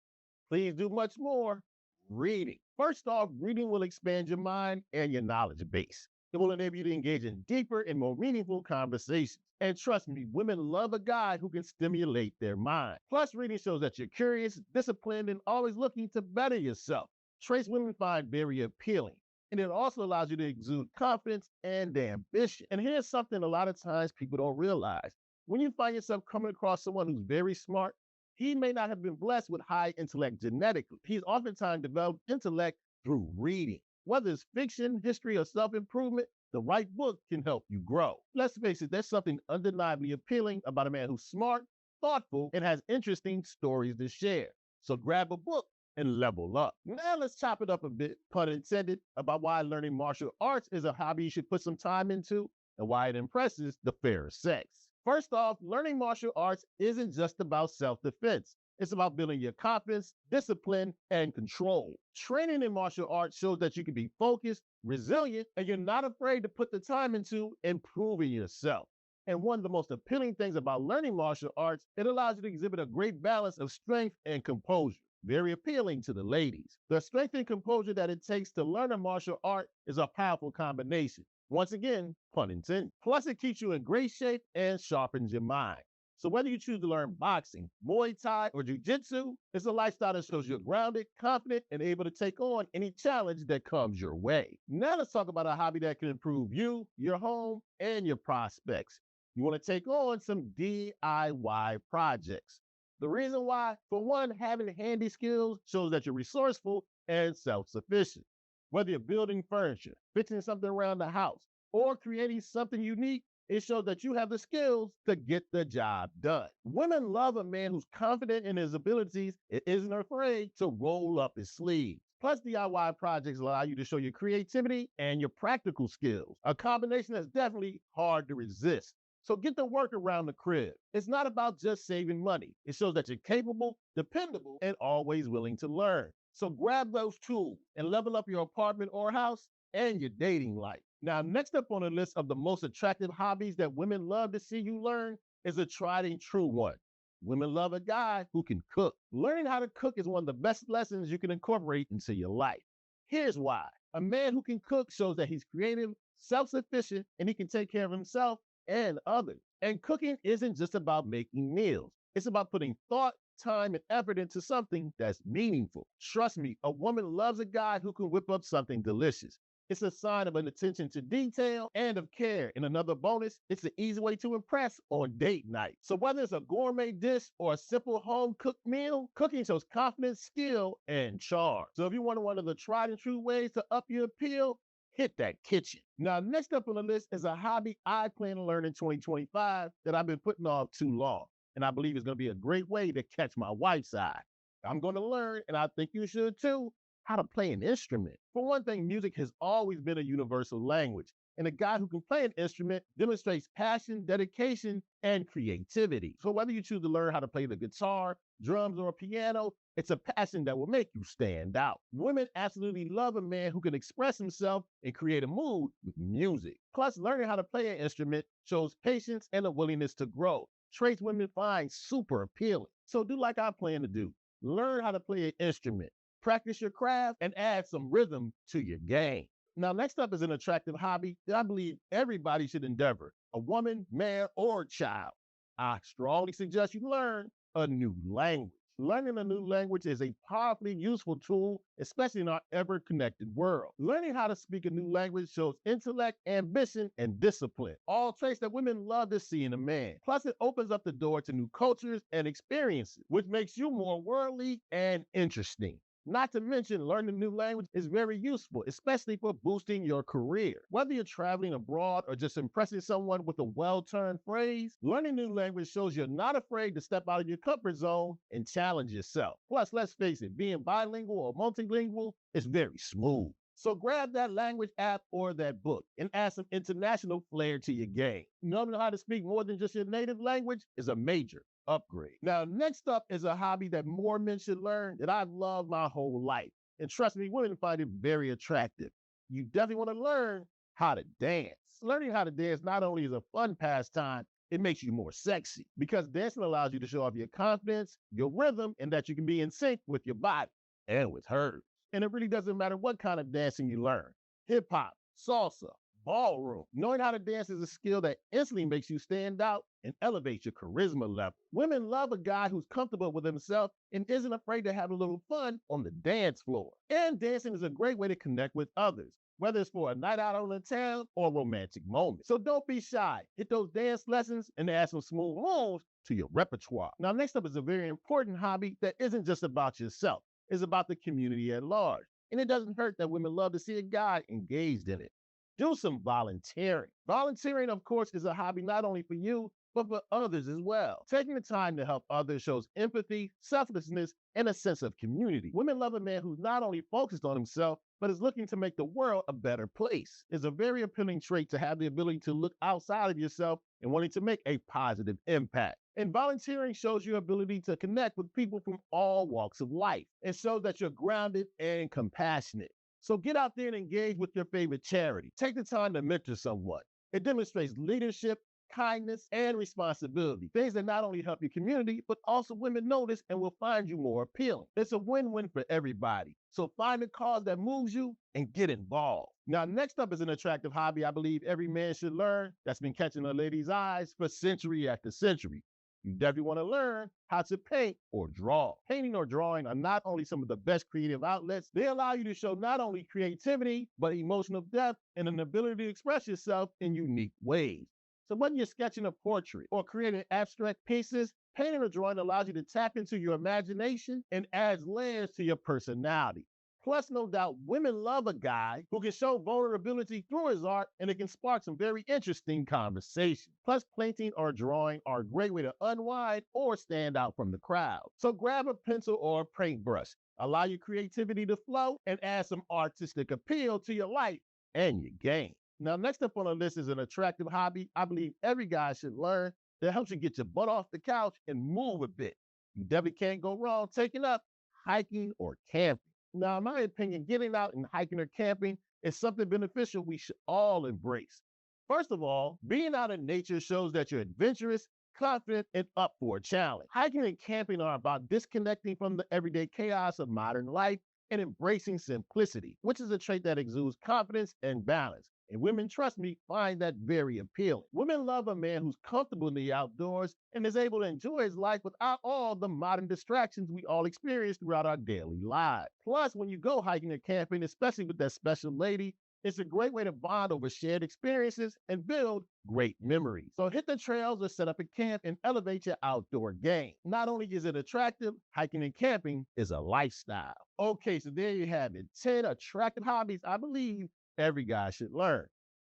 Please do much more. Reading. First off, reading will expand your mind and your knowledge base. It will enable you to engage in deeper and more meaningful conversations. And trust me, women love a guy who can stimulate their mind. Plus, reading shows that you're curious, disciplined, and always looking to better yourself. Traits women find very appealing. And it also allows you to exude confidence and ambition. And here's something a lot of times people don't realize. When you find yourself coming across someone who's very smart, he may not have been blessed with high intellect genetically. He's oftentimes developed intellect through reading. Whether it's fiction, history, or self-improvement, the right book can help you grow. Let's face it, there's something undeniably appealing about a man who's smart, thoughtful, and has interesting stories to share. So grab a book and level up. Now let's chop it up a bit, pun intended, about why learning martial arts is a hobby you should put some time into and why it impresses the fairer sex. First off, learning martial arts isn't just about self-defense. It's about building your confidence, discipline, and control. Training in martial arts shows that you can be focused, resilient, and you're not afraid to put the time into improving yourself. And one of the most appealing things about learning martial arts, it allows you to exhibit a great balance of strength and composure. Very appealing to the ladies. The strength and composure that it takes to learn a martial art is a powerful combination. Once again, pun intended. Plus, it keeps you in great shape and sharpens your mind. So whether you choose to learn boxing, Muay Thai, or Jiu-Jitsu, it's a lifestyle that shows you're grounded, confident, and able to take on any challenge that comes your way. Now let's talk about a hobby that can improve you, your home, and your prospects. You want to take on some DIY projects. The reason why, for one, having handy skills shows that you're resourceful and self-sufficient. Whether you're building furniture, fixing something around the house, or creating something unique, it shows that you have the skills to get the job done. Women love a man who's confident in his abilities and isn't afraid to roll up his sleeves. Plus, DIY projects allow you to show your creativity and your practical skills, a combination that's definitely hard to resist. So get to work around the crib. It's not about just saving money. It shows that you're capable, dependable, and always willing to learn. So grab those tools and level up your apartment or house and your dating life. Now, next up on the list of the most attractive hobbies that women love to see you learn is a tried and true one. Women love a guy who can cook. Learning how to cook is one of the best lessons you can incorporate into your life. Here's why. A man who can cook shows that he's creative, self-sufficient, and he can take care of himself and others. And cooking isn't just about making meals. It's about putting thought, time, and effort into something that's meaningful. Trust me, a woman loves a guy who can whip up something delicious. It's a sign of an attention to detail and of care. And another bonus, it's an easy way to impress on date night. So whether it's a gourmet dish or a simple home-cooked meal, cooking shows confidence, skill, and charm. So if you want one of the tried and true ways to up your appeal, hit that kitchen. Now, next up on the list is a hobby I plan to learn in 2025 that I've been putting off too long. And I believe it's going to be a great way to catch my wife's eye. I'm going to learn, and I think you should too, how to play an instrument. For one thing, music has always been a universal language, and a guy who can play an instrument demonstrates passion, dedication, and creativity. So whether you choose to learn how to play the guitar, drums, or piano, it's a passion that will make you stand out. Women absolutely love a man who can express himself and create a mood with music. Plus, learning how to play an instrument shows patience and a willingness to grow, traits women find super appealing. So do like I plan to do. Learn how to play an instrument, practice your craft, and add some rhythm to your game. Now, next up is an attractive hobby that I believe everybody should endeavor, a woman, man, or child. I strongly suggest you learn a new language. Learning a new language is a powerfully useful tool, especially in our ever-connected world. Learning how to speak a new language shows intellect, ambition, and discipline, all traits that women love to see in a man. Plus, it opens up the door to new cultures and experiences, which makes you more worldly and interesting. Not to mention, learning a new language is very useful, especially for boosting your career. Whether you're traveling abroad or just impressing someone with a well-turned phrase, learning a new language shows you're not afraid to step out of your comfort zone and challenge yourself. Plus, let's face it, being bilingual or multilingual is very smooth. So grab that language app or that book and add some international flair to your game. Knowing how to speak more than just your native language is a major upgrade. Now, next up is a hobby that more men should learn that I've loved my whole life. And trust me, women find it very attractive. You definitely want to learn how to dance. Learning how to dance not only is a fun pastime, it makes you more sexy because dancing allows you to show off your confidence, your rhythm, and that you can be in sync with your body and with hers. And it really doesn't matter what kind of dancing you learn. Hip hop, salsa, ballroom. Knowing how to dance is a skill that instantly makes you stand out and elevate your charisma level. Women love a guy who's comfortable with himself and isn't afraid to have a little fun on the dance floor. And dancing is a great way to connect with others, whether it's for a night out on the town or a romantic moment. So don't be shy. Hit those dance lessons and add some smooth moves to your repertoire. Now, next up is a very important hobby that isn't just about yourself. It's about the community at large. And it doesn't hurt that women love to see a guy engaged in it. Do some volunteering. Volunteering, of course, is a hobby not only for you, but for others as well. Taking the time to help others shows empathy, selflessness, and a sense of community. Women love a man who's not only focused on himself, but is looking to make the world a better place. It's a very appealing trait to have the ability to look outside of yourself and wanting to make a positive impact. And volunteering shows your ability to connect with people from all walks of life. It shows that you're grounded and compassionate. So get out there and engage with your favorite charity. Take the time to mentor someone. It demonstrates leadership, kindness, and responsibility. Things that not only help your community, but also women notice and will find you more appealing. It's a win-win for everybody. So find a cause that moves you and get involved. Now, next up is an attractive hobby I believe every man should learn that's been catching a lady's eyes for century after century. You definitely want to learn how to paint or draw. Painting or drawing are not only some of the best creative outlets, they allow you to show not only creativity, but emotional depth and an ability to express yourself in unique ways. So whether you're sketching a portrait or creating abstract pieces, painting or drawing allows you to tap into your imagination and adds layers to your personality. Plus, no doubt, women love a guy who can show vulnerability through his art and it can spark some very interesting conversation. Plus, painting or drawing are a great way to unwind or stand out from the crowd. So grab a pencil or a paintbrush, allow your creativity to flow, and add some artistic appeal to your life and your game. Now, next up on the list is an attractive hobby I believe every guy should learn that helps you get your butt off the couch and move a bit. You definitely can't go wrong taking up hiking or camping. Now, in my opinion, getting out and hiking or camping is something beneficial we should all embrace. First of all, being out in nature shows that you're adventurous, confident, and up for a challenge. Hiking and camping are about disconnecting from the everyday chaos of modern life and embracing simplicity, which is a trait that exudes confidence and balance. And women, trust me, find that very appealing. Women love a man who's comfortable in the outdoors and is able to enjoy his life without all the modern distractions we all experience throughout our daily lives. Plus, when you go hiking or camping, especially with that special lady, it's a great way to bond over shared experiences and build great memories. So hit the trails or set up a camp and elevate your outdoor game. Not only is it attractive, hiking and camping is a lifestyle. Okay, so there you have it. 10 attractive hobbies I believe every guy should learn.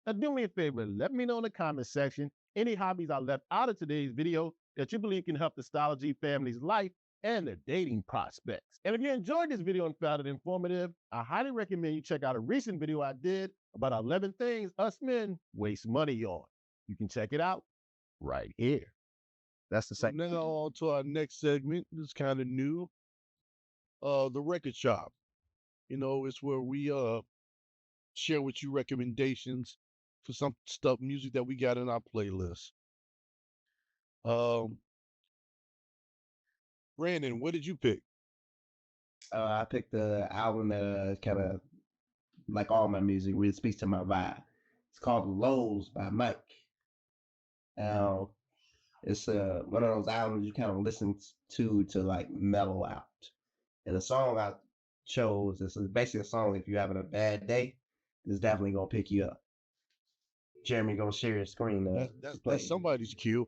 Now do me a favor, let me know in the comment section any hobbies I left out of today's video that you believe can help the Stology family's life and their dating prospects. And if you enjoyed this video and found it informative, I highly recommend you check out a recent video I did about 11 things us men waste money on. You can check it out right here. That's the So second. now on to our next segment. This is kind of new. The record shop. You know, it's where we share with you recommendations for some stuff, music that we got in our playlist. Um, Brandon, what did you pick? I picked the album that kind of, like all my music, really speaks to my vibe. It's called Lows by Mike. Now, it's one of those albums you kind of listen to like mellow out. And the song I chose is basically a song if you're having a bad day, it's definitely gonna pick you up. Jeremy gonna share his screen. That's somebody's cue.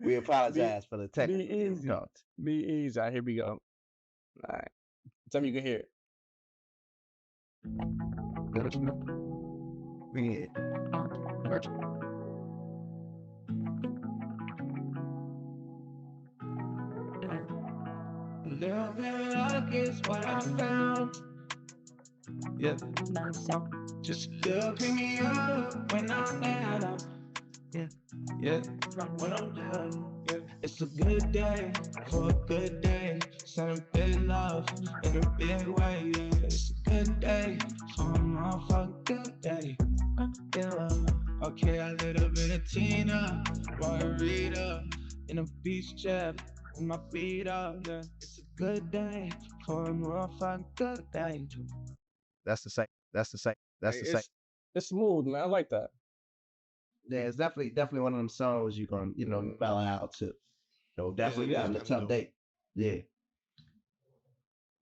We apologize for the Be technical easy. difficulties. Be easy. All right, here we go. All right. Tell me you can hear it. Yeah. Little bit of luck is what I found. Yeah. Just look me up when I'm down. Yeah. When I'm down. Yeah. It's a good day for a good day. Send big love in a big way. Yeah. It's a good day for a motherfucking good day. Yeah. Okay, a little bit of Tina, Margarita, in a beach chair with my feet up. Yeah. It's a good day for a motherfucking good day. That's the same. That's the same. That's the same. It's smooth, man. I like that. Yeah, it's definitely one of them songs you gonna bow out to. Definitely on the top date. Yeah.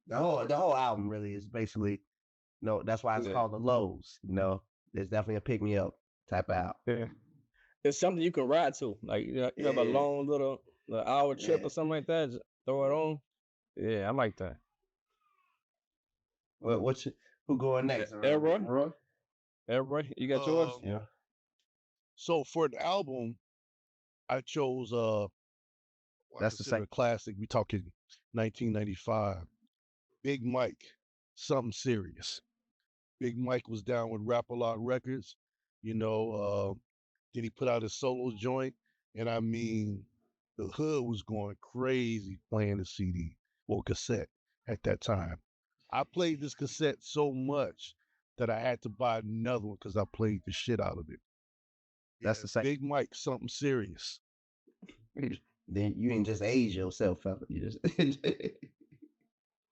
The whole album really is basically that's why it's called the Lows. It's definitely a pick me up type of album. Yeah. It's something you can ride to. Like you have a long little hour trip or something like that. Just throw it on. Yeah, I like that. Well, who going next? Elroy? Roy? Elroy, you got yours? Yeah. So for the album, I chose That's the same. a classic. We talking 1995. Big Mike, Something Serious. Big Mike was down with Rap-A-Lot Records, then he put out his solo joint, and I mean, the hood was going crazy playing the CD or cassette at that time. I played this cassette so much that I had to buy another one because I played the shit out of it. That's the same. Big Mike, Something Serious. Then you ain't just age yourself, fella. You just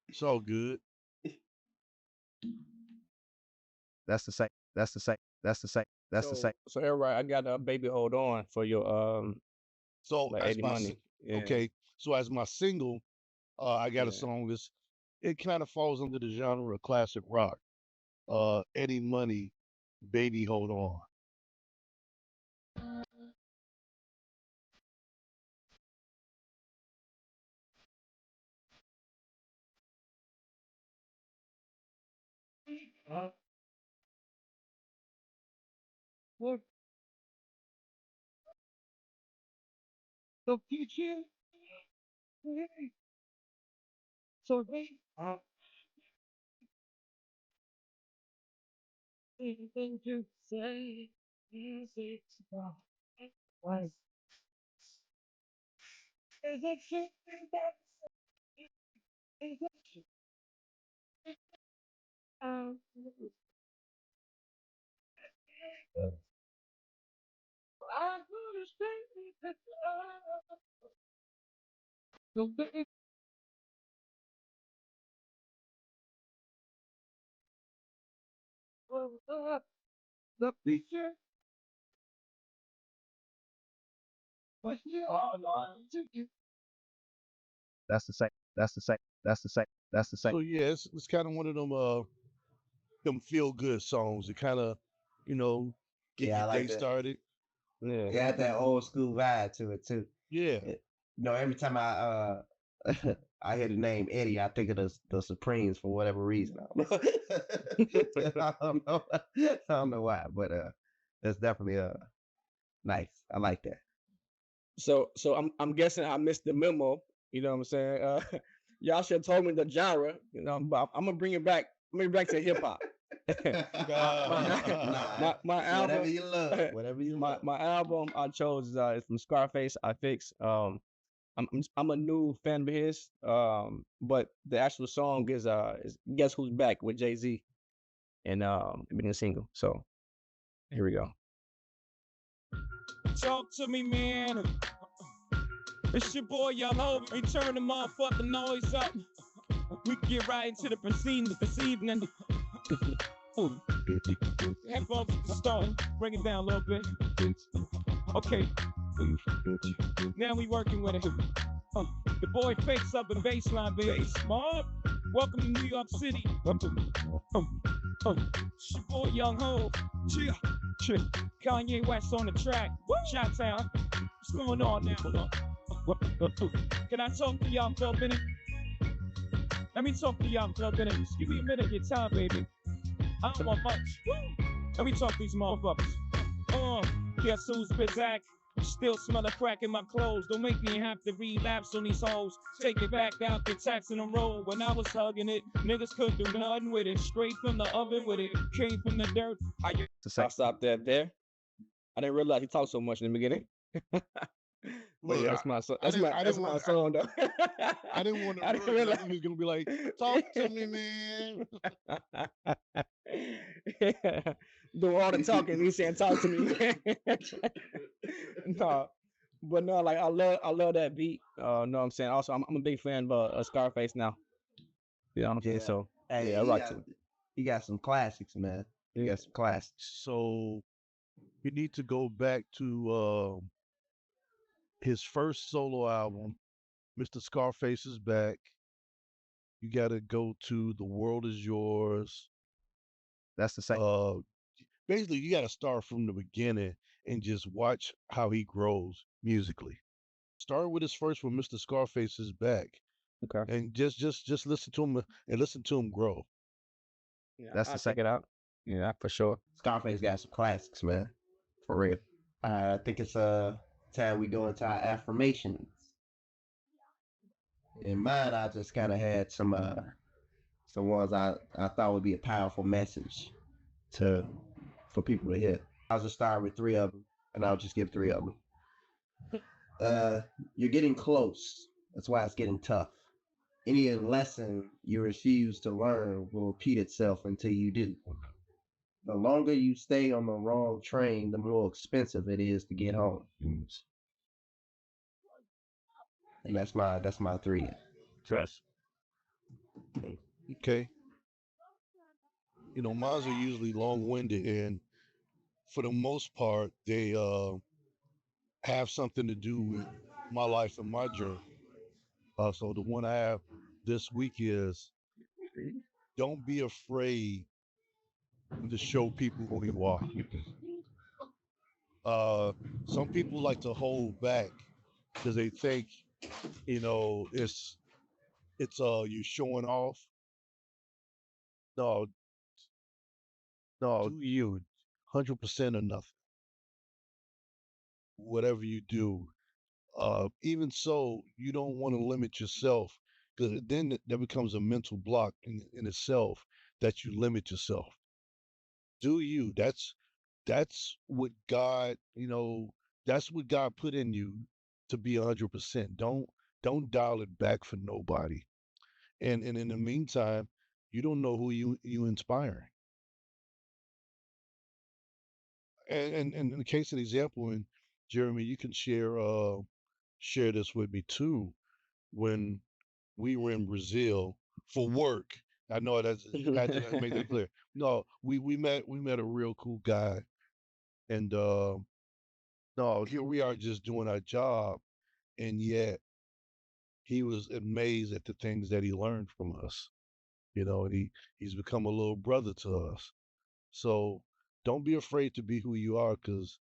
It's all good. That's the same. That's the same. That's the same. That's the same. So Elroy, I got a Baby Hold On for your So like as 80 my money. Yeah. okay, so as my single, I got a song that's it kind of falls under the genre of classic rock. Eddie Money, Baby Hold On. What? The future. So anything to say is it why? Is it true that is it true? Um, I understand that the big the future was you all on to you. That's the same. That's the same. That's the same. That's the same. So yeah, it's kind of one of them feel good songs. It kind of, get Yeah, I your like day that. started. Yeah. It had that old school vibe to it too. Yeah. Every time I I hear the name Eddie, I think of the Supremes for whatever reason. I don't know. I don't know. I don't know why, but that's definitely nice. I like that. So I'm guessing I missed the memo. You know what I'm saying? Y'all should have told me the genre. But I'm gonna bring it back. I'm gonna bring it back to hip hop. my album. Whatever you love. Whatever you love. My album I chose is from Scarface. I Fix. I'm a new fan of his. But the actual song is Guess Who's Back with Jay-Z, and being a single. So here we go. Talk to me, man. It's your boy, Young Hope. Ain't turn the motherfucking noise up. We get right into the proceedings this evening. Headphones to the start. Bring it down a little bit. Okay. Now we working with it. The boy fakes up in baseline, baby. Smart. Welcome to New York City. It's your boy, Young Ho. Kanye West on the track. Shout out. What's going on now? Hold on. Can I talk to y'all for a minute? Let me talk to y'all for a minute. Just give me a minute of your time, baby. I don't want much. Let me talk to these motherfuckers. Guess who's back? Still smell the crack in my clothes. Don't make me have to relapse on these hoes. Take it back out the tax in the road. When I was hugging it, niggas couldn't do nothing with it. Straight from the oven with it. Came from the dirt. I stopped that there. I didn't realize he talked so much in the beginning. Look, yeah, that's my song. That's my song, though. I didn't want to. I didn't realize he was gonna be like, "Talk to me, man." Do all the talking. He's saying, "Talk to me." No, but no, like I love that beat. Know what I'm saying? Also, I'm a big fan of Scarface now. You know what I'm saying? So Hey, yeah, I rock to it. He got some classics, man. He got some classics. So you need to go back to his first solo album, Mr. Scarface is Back. You got to go to The World Is Yours. That's the same. Basically, you got to start from the beginning and just watch how he grows musically. Start with his first one, Mr. Scarface is Back. Okay. And just listen to him and listen to him grow. Yeah, That's I'll the check it out. Yeah, for sure. Scarface got some classics, man. For real. I think it's time we go into our affirmations. In mine, I just kind of had some ones I thought would be a powerful message for people to hear. I'll just start with 3 of them, and I'll just give 3 of them. You're getting close. That's why it's getting tough. Any lesson you refuse to learn will repeat itself until you do. The longer you stay on the wrong train, the more expensive it is to get home. And that's my 3. Trust. Okay. You know, mine are usually long-winded, and for the most part, they have something to do with my life and my journey. So the one I have this week is, don't be afraid to show people who you are. Some people like to hold back because they think, you know, it's you showing off. No, no, do you 100% or nothing. Whatever you do, even so, you don't want to limit yourself because then there becomes a mental block in itself that you limit yourself. Do you? That's what God, you know, that's what God put in you to be 100%. Don't dial it back for nobody. And in the meantime, you don't know who you inspiring. And in the case of the example, and Jeremy, you can share this with me too. When we were in Brazil for work, I know that's had to make that clear. No, we met a real cool guy, and no, here we are just doing our job, and yet he was amazed at the things that he learned from us. You know, and he's become a little brother to us. So don't be afraid to be who you are, because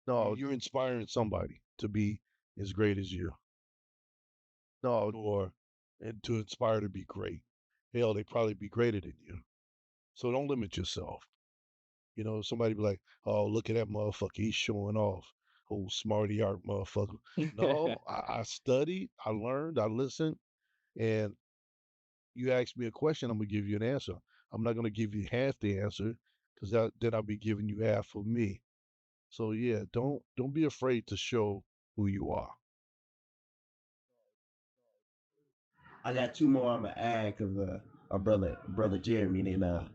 no, you're inspiring somebody to be as great as you. No, or and to inspire to be great. Hell, they probably be greater than you. So don't limit yourself. You know, somebody be like, "Oh, look at that motherfucker, he's showing off." Oh, smarty art motherfucker. No, I studied, I learned, I listened, and you ask me a question, I'm gonna give you an answer. I'm not gonna give you half the answer because then I'll be giving you half of me. So yeah, don't be afraid to show who you are. I got 2 more I'm gonna add because our brother Jeremy, and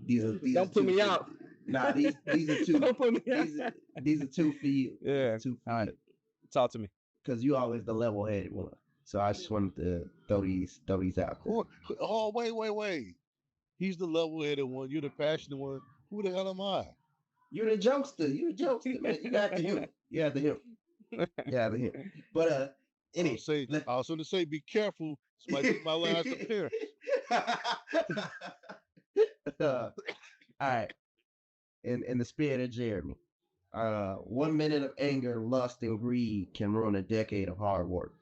these Don't put me out. Nah, these are 2. Don't put me out. These are 2 for you. Yeah. 2 for All right. you. Talk to me. Because you always the level-headed one. So I just wanted to throw these out there. Oh, wait. He's the level-headed one. You're the passionate one. Who the hell am I? You're the jokester. Man. You got the him. You have the him. Yeah, the him. But anyway, I was going to say, be careful. This might be my last appearance. All right. In the spirit of Jeremy, 1 minute of anger, lust, and greed can ruin a decade of hard work.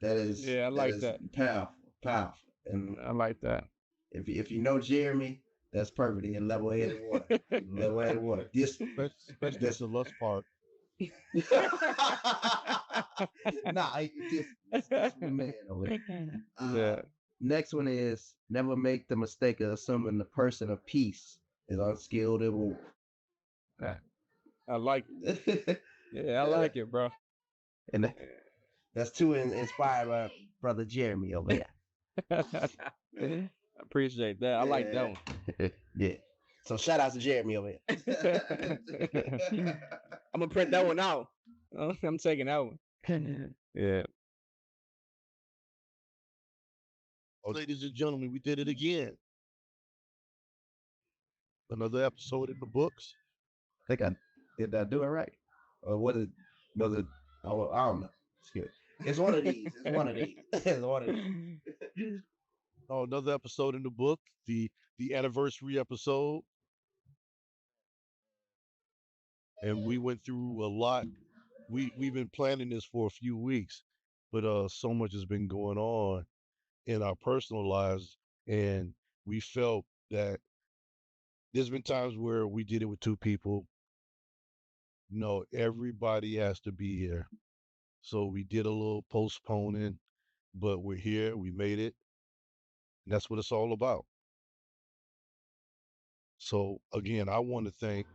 That is, Yeah, I like that. Powerful, powerful. And I like that. if you know Jeremy, that's perfect. He level-headed water. Level-headed water. This, Especially the lust part. nah, this my man over there. Yeah. Next one is never make the mistake of assuming the person of peace is unskilled at war. I like it. Yeah, I like it, bro. And that's too inspired by brother Jeremy over here. I appreciate that. I like that one. Yeah. So shout out to Jeremy over here. I'm gonna print that one out. I'm taking that one. Yeah. Oh, ladies and gentlemen, we did it again. Another episode in the books. I think did I do it right? Or was it I don't know. It's one of these. It's one of these. It's one of these. Oh, another episode in the book, the anniversary episode. And we went through a lot. We've been planning this for a few weeks, but so much has been going on in our personal lives, and we felt that there's been times where we did it with two people. No, everybody has to be here. So we did a little postponing, but we're here. We made it. And that's what it's all about. So again, I want to thank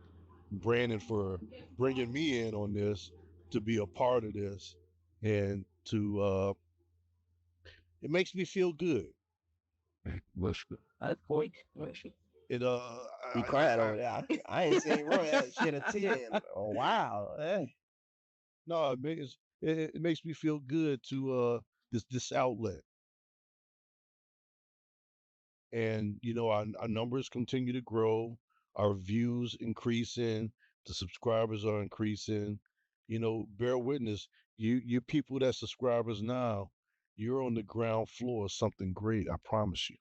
Brandon for bringing me in on this to be a part of this, and to it makes me feel good. That's point. It He cried over there. I ain't seen Roy that shit a 10. Oh wow. No, it makes me feel good to this outlet. And our numbers continue to grow, our views increasing, the subscribers are increasing. Bear witness, you people that subscribers now, you're on the ground floor of something great, I promise you.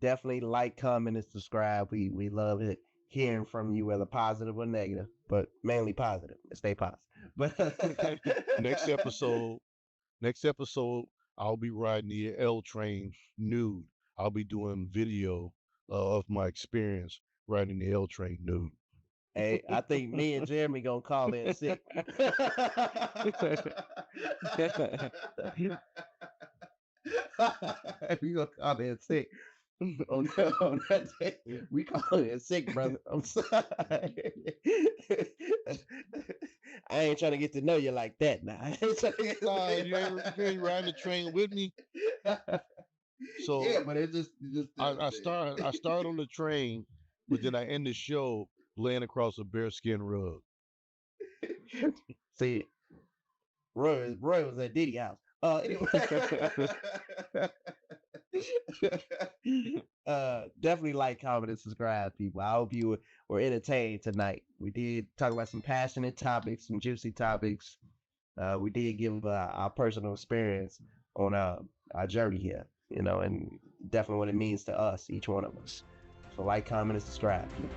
Definitely like, comment, and subscribe. We love it hearing from you, whether positive or negative, but mainly positive. Stay positive. But next episode, I'll be riding the L train nude. I'll be doing video of my experience riding the L train nude. Hey, I think me and Jeremy gonna call in sick. We gonna call in sick. On that day, we call it sick, brother. I'm sorry. I ain't trying to get to know you like that now. You ain't riding the train with me. So yeah, but it just I start on the train, but then I end the show laying across a bearskin rug. See, Roy was at Diddy house. Anyway. Definitely like, comment, and subscribe, people. I hope you were entertained tonight. We did talk about some passionate topics, some juicy topics. We did give our personal experience on our journey here, and definitely what it means to us, each one of us. So like, comment, and subscribe, people.